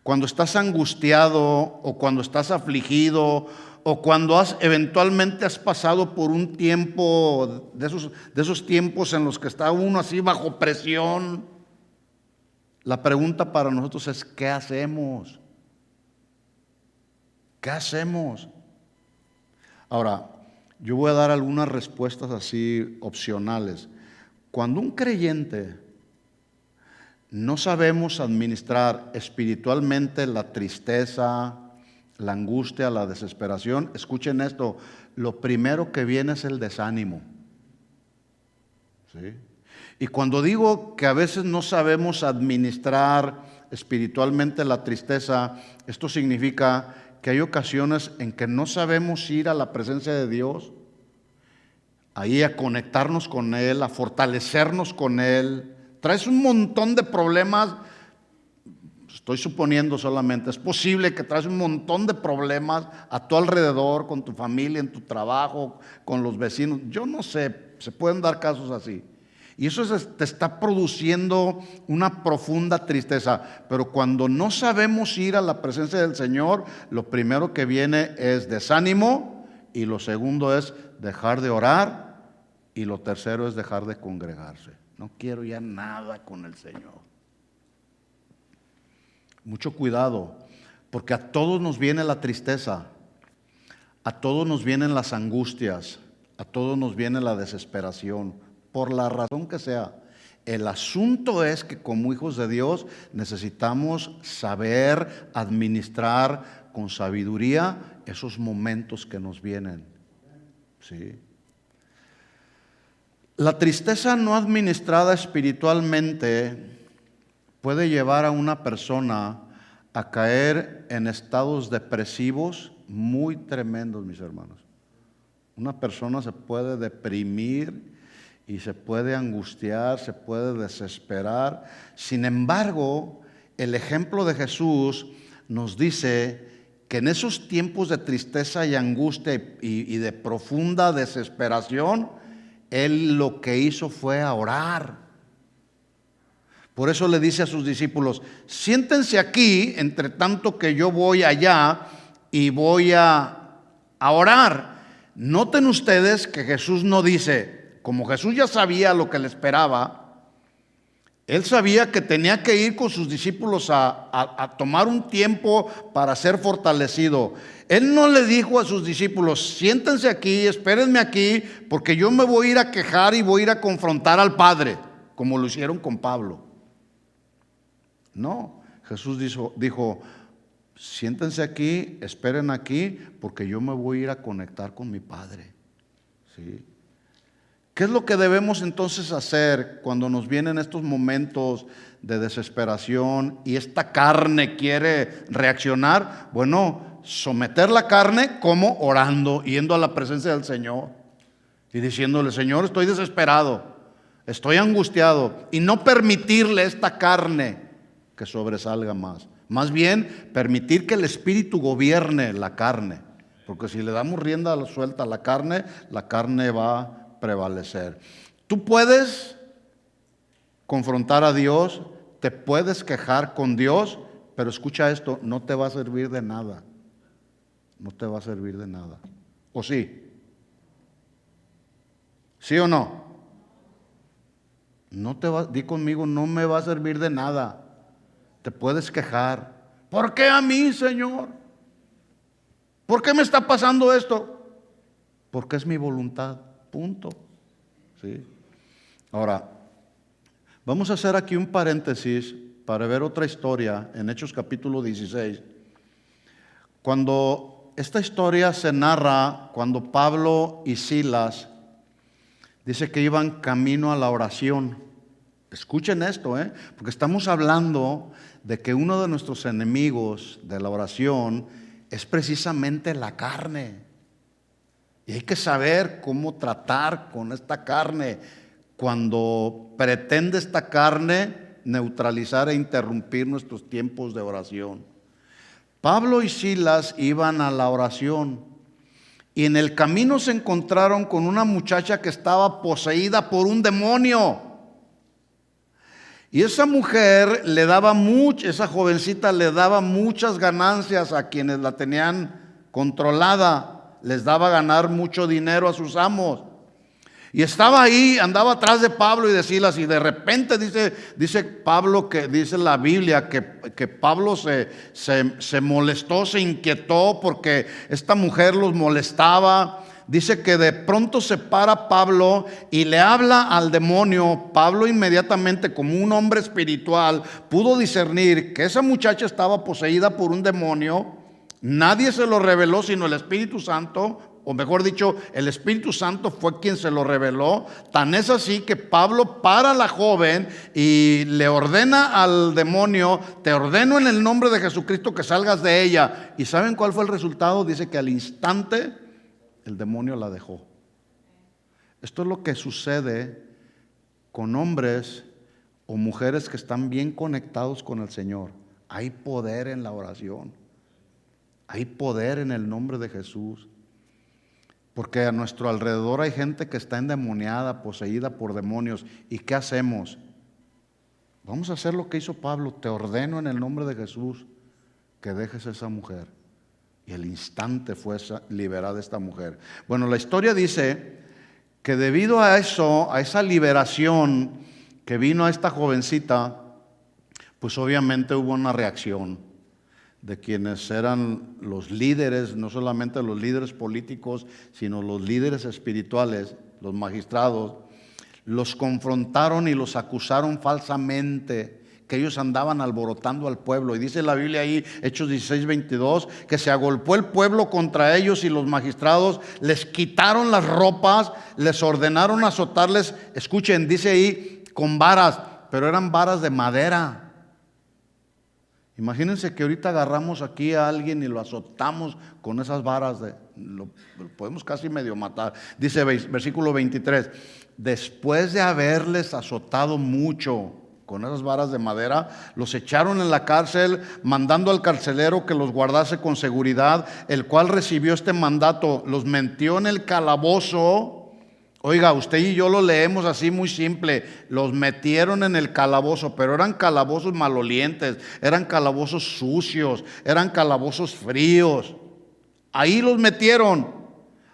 cuando estás angustiado o cuando estás afligido o cuando eventualmente has pasado por un tiempo de esos tiempos en los que está uno así bajo presión, la pregunta para nosotros es, ¿qué hacemos? ¿Qué hacemos? Ahora, yo voy a dar algunas respuestas así opcionales. Cuando un creyente no sabemos administrar espiritualmente la tristeza, la angustia, la desesperación, escuchen esto, lo primero que viene es el desánimo. ¿Sí? Y cuando digo que a veces no sabemos administrar espiritualmente la tristeza, esto significa que hay ocasiones en que no sabemos ir a la presencia de Dios, ahí a conectarnos con Él, a fortalecernos con Él. Traes un montón de problemas, estoy suponiendo solamente, es posible que traes un montón de problemas a tu alrededor, con tu familia, en tu trabajo, con los vecinos. Yo no sé, se pueden dar casos así. Y eso te está produciendo una profunda tristeza. Pero cuando no sabemos ir a la presencia del Señor, lo primero que viene es desánimo, y lo segundo es dejar de orar, y lo tercero es dejar de congregarse. No quiero ya nada con el Señor. Mucho cuidado, porque a todos nos viene la tristeza, a todos nos vienen las angustias, a todos nos viene la desesperación, por la razón que sea. El asunto es que como hijos de Dios necesitamos saber administrar con sabiduría esos momentos que nos vienen. ¿Sí? La tristeza no administrada espiritualmente puede llevar a una persona a caer en estados depresivos muy tremendos, mis hermanos. Una persona se puede deprimir y se puede angustiar, se puede desesperar. Sin embargo, el ejemplo de Jesús nos dice que en esos tiempos de tristeza y angustia y de profunda desesperación, Él lo que hizo fue a orar. Por eso le dice a sus discípulos, siéntense aquí, entre tanto que yo voy allá y voy a orar. Noten ustedes que Jesús no dice, como Jesús ya sabía lo que le esperaba, Él sabía que tenía que ir con sus discípulos a tomar un tiempo para ser fortalecido. Él no le dijo a sus discípulos, siéntense aquí, espérenme aquí, porque yo me voy a ir a quejar y voy a ir a confrontar al Padre, como lo hicieron con Pablo. No, Jesús dijo, siéntense aquí, esperen aquí, porque yo me voy a ir a conectar con mi Padre. ¿Sí? ¿Qué es lo que debemos entonces hacer cuando nos vienen estos momentos de desesperación y esta carne quiere reaccionar? Bueno, someter la carne como orando, yendo a la presencia del Señor y diciéndole, Señor, estoy desesperado, estoy angustiado, y no permitirle esta carne que sobresalga más. Más bien, permitir que el Espíritu gobierne la carne, porque si le damos rienda suelta a la carne va a prevalecer. Tú puedes confrontar a Dios, te puedes quejar con Dios, pero escucha esto, no te va a servir de nada. No te va a servir de nada. ¿O sí? ¿Sí o no? Di conmigo, no me va a servir de nada. Te puedes quejar. ¿Por qué a mí, Señor? ¿Por qué me está pasando esto? Porque es mi voluntad, punto. ¿Sí? Ahora, vamos a hacer aquí un paréntesis para ver otra historia en Hechos capítulo 16. Cuando esta historia se narra, cuando Pablo y Silas dice que iban camino a la oración. Escuchen esto, porque estamos hablando de que uno de nuestros enemigos de la oración es precisamente la carne. Y hay que saber cómo tratar con esta carne cuando pretende esta carne neutralizar e interrumpir nuestros tiempos de oración. Pablo y Silas iban a la oración y en el camino se encontraron con una muchacha que estaba poseída por un demonio. Y esa mujer esa jovencita le daba muchas ganancias a quienes la tenían controlada. Les daba ganar mucho dinero a sus amos. Y estaba ahí, andaba atrás de Pablo y de Silas, y de repente dice Pablo, que dice la Biblia que Pablo se molestó, se inquietó porque esta mujer los molestaba. Dice que de pronto se para Pablo y le habla al demonio. Pablo inmediatamente, como un hombre espiritual, pudo discernir que esa muchacha estaba poseída por un demonio. Nadie se lo reveló sino el Espíritu Santo, o mejor dicho, el Espíritu Santo fue quien se lo reveló. Tan es así que Pablo para a la joven y le ordena al demonio: te ordeno en el nombre de Jesucristo que salgas de ella. ¿Y saben cuál fue el resultado? Dice que al instante el demonio la dejó. Esto es lo que sucede con hombres o mujeres que están bien conectados con el Señor. Hay poder en la oración. Hay poder en el nombre de Jesús. Porque a nuestro alrededor hay gente que está endemoniada, poseída por demonios. ¿Y qué hacemos? Vamos a hacer lo que hizo Pablo: te ordeno en el nombre de Jesús que dejes a esa mujer. Y al instante fue liberada esta mujer. Bueno, la historia dice que debido a eso, a esa liberación que vino a esta jovencita, pues obviamente hubo una reacción de quienes eran los líderes, no solamente los líderes políticos, sino los líderes espirituales, los magistrados. Los confrontaron y los acusaron falsamente, que ellos andaban alborotando al pueblo. Y dice la Biblia ahí, Hechos 16:22, que se agolpó el pueblo contra ellos y los magistrados les quitaron las ropas, les ordenaron azotarles. Escuchen, dice ahí, con varas, pero eran varas de madera. Imagínense que ahorita agarramos aquí a alguien y lo azotamos con esas varas, lo podemos casi medio matar. Dice versículo 23, después de haberles azotado mucho con esas varas de madera, los echaron en la cárcel, mandando al carcelero que los guardase con seguridad, el cual recibió este mandato, los metió en el calabozo. Oiga, usted y yo lo leemos así muy simple: los metieron en el calabozo, pero eran calabozos malolientes, eran calabozos sucios, eran calabozos fríos. Ahí los metieron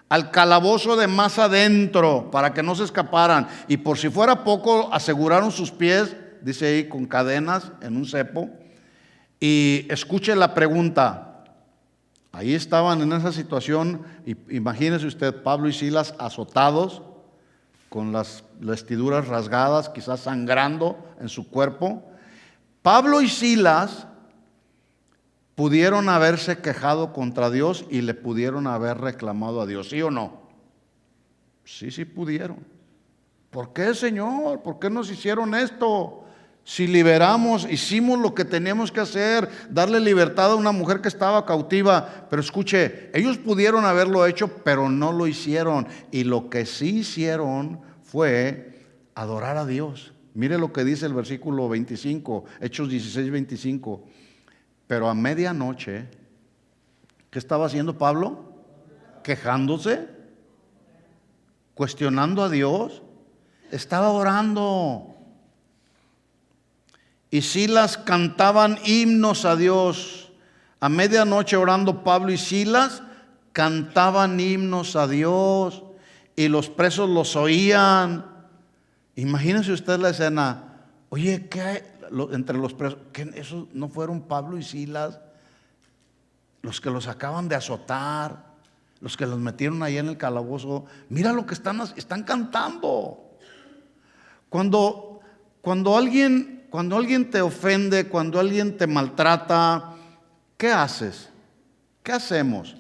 al calabozo de más adentro para que no se escaparan. Y por si fuera poco, aseguraron sus pies, dice ahí, con cadenas en un cepo. Y escuche la pregunta. Ahí estaban en esa situación, imagínese usted, Pablo y Silas azotados, con las vestiduras rasgadas, quizás sangrando en su cuerpo. Pablo y Silas pudieron haberse quejado contra Dios y le pudieron haber reclamado a Dios, ¿sí o no? Sí pudieron. ¿Por qué, Señor? ¿Por qué nos hicieron esto? Si liberamos, hicimos lo que teníamos que hacer, darle libertad a una mujer que estaba cautiva. Pero escuche, ellos pudieron haberlo hecho, pero no lo hicieron. Y lo que sí hicieron fue adorar a Dios. Mire lo que dice el versículo 25, Hechos 16:25. Pero a medianoche, ¿qué estaba haciendo Pablo? Quejándose, cuestionando a Dios. Estaba orando. y Silas cantaban himnos a Dios. A medianoche orando Pablo y Silas cantaban himnos a Dios y los presos los oían. Imagínense usted la escena. Oye, ¿qué hay entre los presos? ¿Qué, esos no fueron Pablo y Silas los que los acaban de azotar, los que los metieron ahí en el calabozo? Mira lo que están cantando. Cuando alguien te ofende, cuando alguien te maltrata, ¿qué haces? ¿Qué hacemos?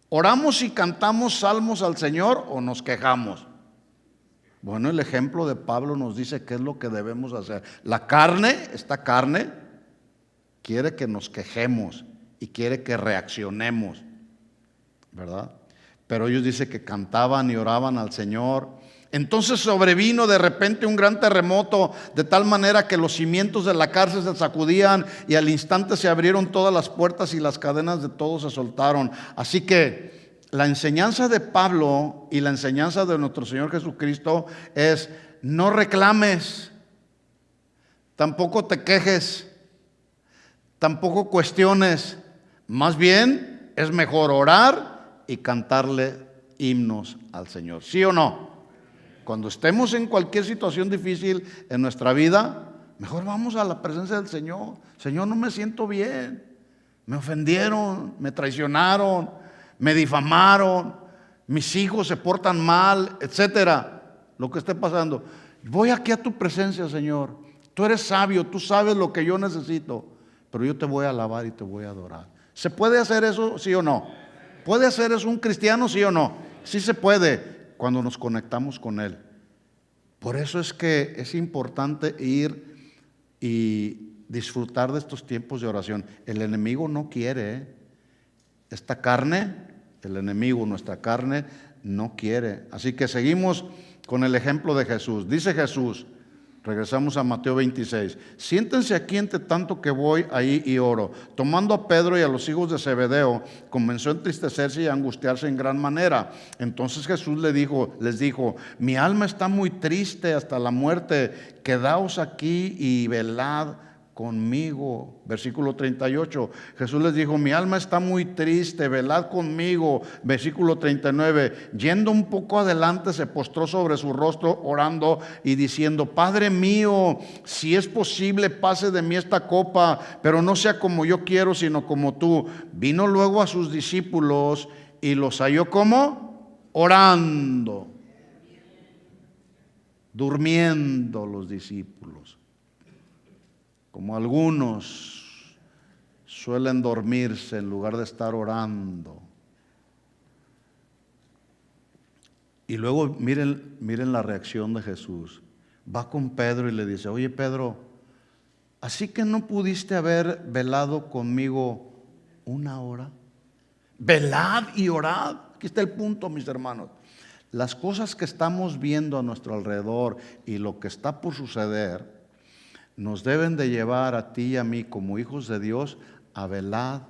¿Oramos y cantamos salmos al Señor o nos quejamos? Bueno, el ejemplo de Pablo nos dice qué es lo que debemos hacer. Esta carne, quiere que nos quejemos y quiere que reaccionemos, ¿verdad? Pero ellos dicen que cantaban y oraban al Señor. Entonces sobrevino de repente un gran terremoto, de tal manera que los cimientos de la cárcel se sacudían y al instante se abrieron todas las puertas y las cadenas de todos se soltaron. Así que la enseñanza de Pablo y la enseñanza de nuestro Señor Jesucristo es: no reclames, tampoco te quejes, tampoco cuestiones. Más bien es mejor orar y cantarle himnos al Señor. ¿Sí o no? Cuando estemos en cualquier situación difícil en nuestra vida, mejor vamos a la presencia del Señor. Señor, no me siento bien, me ofendieron, me traicionaron, me difamaron, mis hijos se portan mal, etcétera, lo que esté pasando. Voy aquí a tu presencia, Señor. Tú eres sabio, tú sabes lo que yo necesito, pero yo te voy a alabar y te voy a adorar. ¿Se puede hacer eso, sí o no? ¿Puede hacer eso un cristiano, sí o no? Sí se puede, cuando nos conectamos con Él. Por eso es que es importante ir y disfrutar de estos tiempos de oración. El enemigo no quiere, esta carne, el enemigo, nuestra carne, no quiere. Así que seguimos con el ejemplo de Jesús. Dice Jesús, regresamos a Mateo 26. Siéntense aquí entre tanto que voy ahí y oro. Tomando a Pedro y a los hijos de Zebedeo, comenzó a entristecerse y a angustiarse en gran manera. Entonces Jesús les dijo: mi alma está muy triste hasta la muerte. Quedaos aquí y velad conmigo. Versículo 38. Jesús les dijo: mi alma está muy triste, velad conmigo. Versículo 39. Yendo un poco adelante, se postró sobre su rostro orando y diciendo: Padre mío, si es posible, pase de mí esta copa, pero no sea como yo quiero, sino como tú. Vino luego a sus discípulos y los halló ¿cómo? Orando, durmiendo los discípulos, como algunos suelen dormirse en lugar de estar orando. Y luego miren la reacción de Jesús. Va con Pedro y le dice: oye Pedro, ¿así que no pudiste haber velado conmigo una hora? Velad y orad. Aquí está el punto, mis hermanos. Las cosas que estamos viendo a nuestro alrededor y lo que está por suceder nos deben de llevar a ti y a mí como hijos de Dios a velad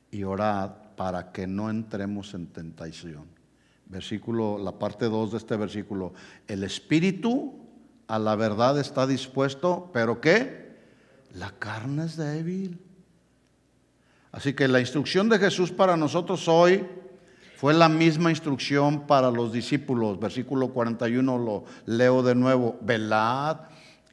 y orad para que no entremos en tentación. La parte 2 de este versículo: el espíritu a la verdad está dispuesto, pero ¿qué? La carne es débil. Así que la instrucción de Jesús para nosotros hoy fue la misma instrucción para los discípulos. Versículo 41 lo leo de nuevo: velad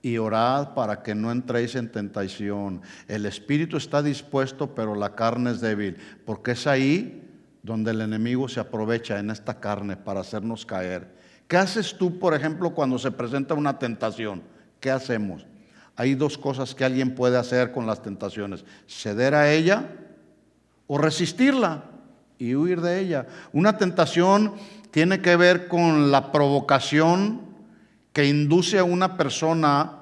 y orad para que no entréis en tentación. El espíritu está dispuesto, pero la carne es débil, porque es ahí donde el enemigo se aprovecha, en esta carne, para hacernos caer. ¿Qué haces tú, por ejemplo, cuando se presenta una tentación? ¿Qué hacemos? Hay dos cosas que alguien puede hacer con las tentaciones: ceder a ella o resistirla y huir de ella. Una tentación tiene que ver con la provocación que induce a una persona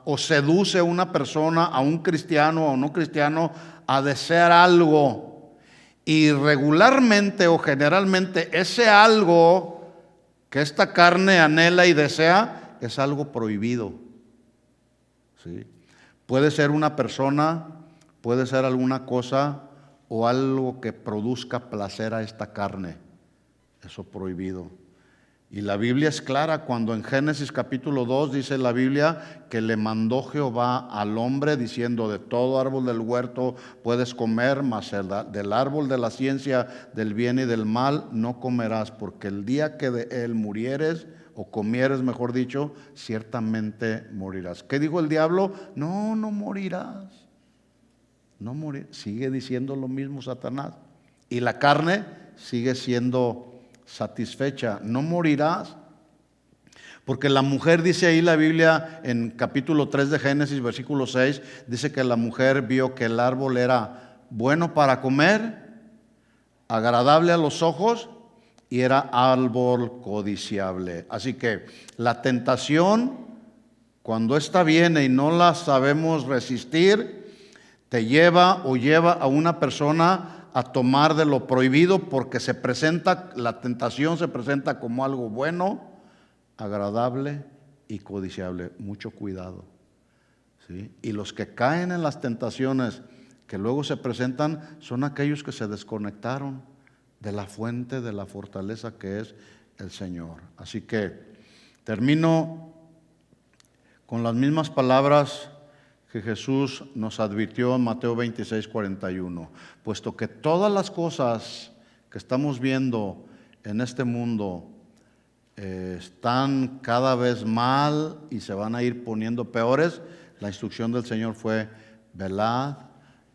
o seduce a una persona, a un cristiano o no cristiano, a desear algo. Y regularmente o generalmente ese algo que esta carne anhela y desea es algo prohibido. ¿Sí? Puede ser una persona, puede ser alguna cosa o algo que produzca placer a esta carne. Eso prohibido. Y la Biblia es clara cuando en Génesis capítulo 2 dice la Biblia que le mandó Jehová al hombre diciendo: de todo árbol del huerto puedes comer, mas del árbol de la ciencia del bien y del mal no comerás, porque el día que de él murieres, o comieres mejor dicho, ciertamente morirás. ¿Qué dijo el diablo? No, no morirás. No morir. Sigue diciendo lo mismo Satanás. Y la carne sigue siendo satisfecha. No morirás. Porque la mujer, dice ahí la Biblia en capítulo 3 de Génesis, versículo 6, dice que la mujer vio que el árbol era bueno para comer, agradable a los ojos y era árbol codiciable. Así que la tentación, cuando esta viene y no la sabemos resistir, te lleva o lleva a una persona a tomar de lo prohibido, porque la tentación se presenta como algo bueno, agradable y codiciable. Mucho cuidado, ¿sí? Y los que caen en las tentaciones que luego se presentan son aquellos que se desconectaron de la fuente de la fortaleza que es el Señor. Así que termino con las mismas palabras que Jesús nos advirtió en Mateo 26, 41. Puesto que todas las cosas que estamos viendo en este mundo están cada vez mal y se van a ir poniendo peores, la instrucción del Señor fue: velad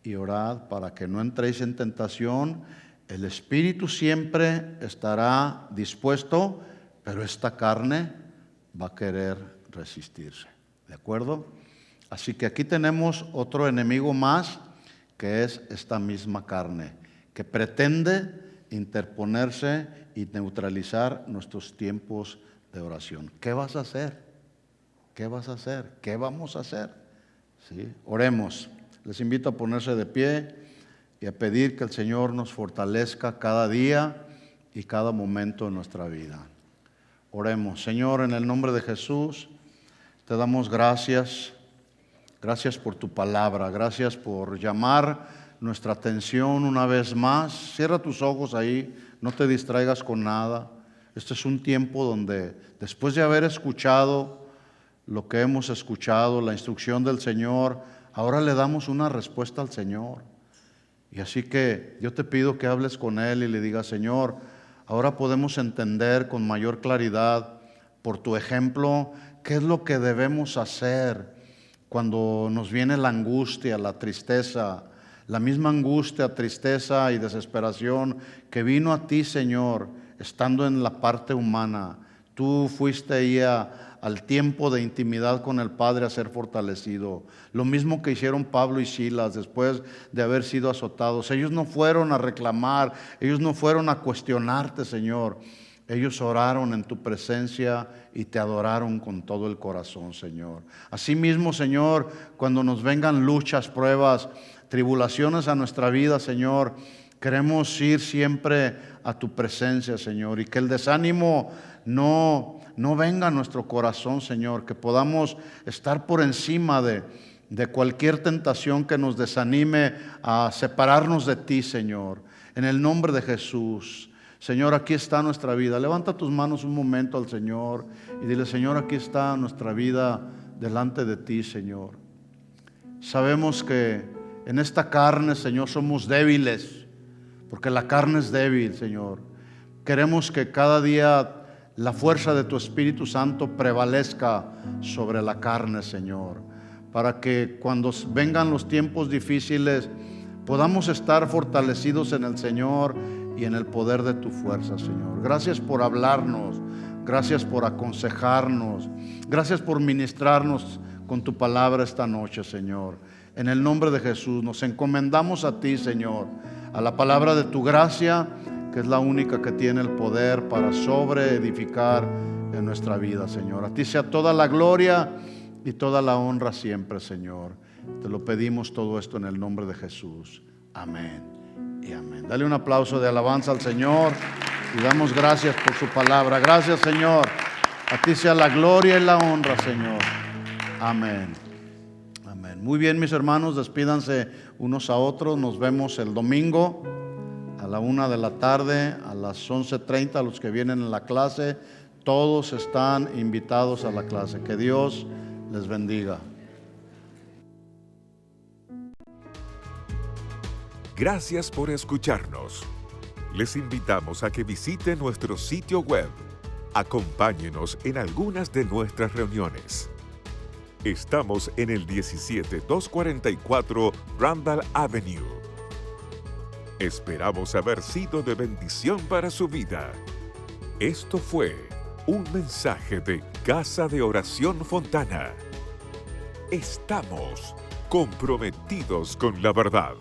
y orad para que no entréis en tentación. El espíritu siempre estará dispuesto, pero esta carne va a querer resistirse. ¿De acuerdo? Así que aquí tenemos otro enemigo más, que es esta misma carne, que pretende interponerse y neutralizar nuestros tiempos de oración. ¿Qué vas a hacer? ¿Qué vas a hacer? ¿Qué vamos a hacer? ¿Sí? Oremos. Les invito a ponerse de pie y a pedir que el Señor nos fortalezca cada día y cada momento de nuestra vida. Oremos. Señor, en el nombre de Jesús, te damos gracias. Gracias por tu palabra, gracias por llamar nuestra atención una vez más. Cierra tus ojos ahí, no te distraigas con nada. Este es un tiempo donde, después de haber escuchado lo que hemos escuchado, la instrucción del Señor, ahora le damos una respuesta al Señor. Y así que yo te pido que hables con Él y le digas: Señor, ahora podemos entender con mayor claridad, por tu ejemplo, qué es lo que debemos hacer cuando nos viene la angustia, la tristeza, la misma angustia, tristeza y desesperación que vino a ti, Señor, estando en la parte humana. Tú fuiste ahí al tiempo de intimidad con el Padre a ser fortalecido. Lo mismo que hicieron Pablo y Silas después de haber sido azotados. Ellos no fueron a reclamar, ellos no fueron a cuestionarte, Señor. Ellos oraron en tu presencia y te adoraron con todo el corazón, Señor. Asimismo, Señor, cuando nos vengan luchas, pruebas, tribulaciones a nuestra vida, Señor, queremos ir siempre a tu presencia, Señor, y que el desánimo no venga a nuestro corazón, Señor, que podamos estar por encima de cualquier tentación que nos desanime a separarnos de ti, Señor. En el nombre de Jesús. Señor, aquí está nuestra vida. Levanta tus manos un momento al Señor y dile: Señor, aquí está nuestra vida delante de ti, Señor. Sabemos que en esta carne, Señor, somos débiles, porque la carne es débil, Señor. Queremos que cada día la fuerza de tu Espíritu Santo prevalezca sobre la carne, Señor, para que cuando vengan los tiempos difíciles podamos estar fortalecidos en el Señor y en el poder de tu fuerza, Señor. Gracias por hablarnos, gracias por aconsejarnos, gracias por ministrarnos con tu palabra esta noche, Señor. En el nombre de Jesús nos encomendamos a ti, Señor, a la palabra de tu gracia, que es la única que tiene el poder para sobreedificar en nuestra vida, Señor. A ti sea toda la gloria y toda la honra siempre, Señor. Te lo pedimos todo esto en el nombre de Jesús. Amén y amén. Dale un aplauso de alabanza al Señor y damos gracias por su palabra. Gracias, Señor. A ti sea la gloria y la honra, Señor. Amén. Amén. Muy bien, mis hermanos, despídanse unos a otros. Nos vemos el domingo a la 1 de la tarde, a las 11:30, los que vienen en la clase. Todos están invitados a la clase. Que Dios les bendiga. Gracias por escucharnos. Les invitamos a que visiten nuestro sitio web. Acompáñenos en algunas de nuestras reuniones. Estamos en el 17244 Randall Avenue. Esperamos haber sido de bendición para su vida. Esto fue un mensaje de Casa de Oración Fontana. Estamos comprometidos con la verdad.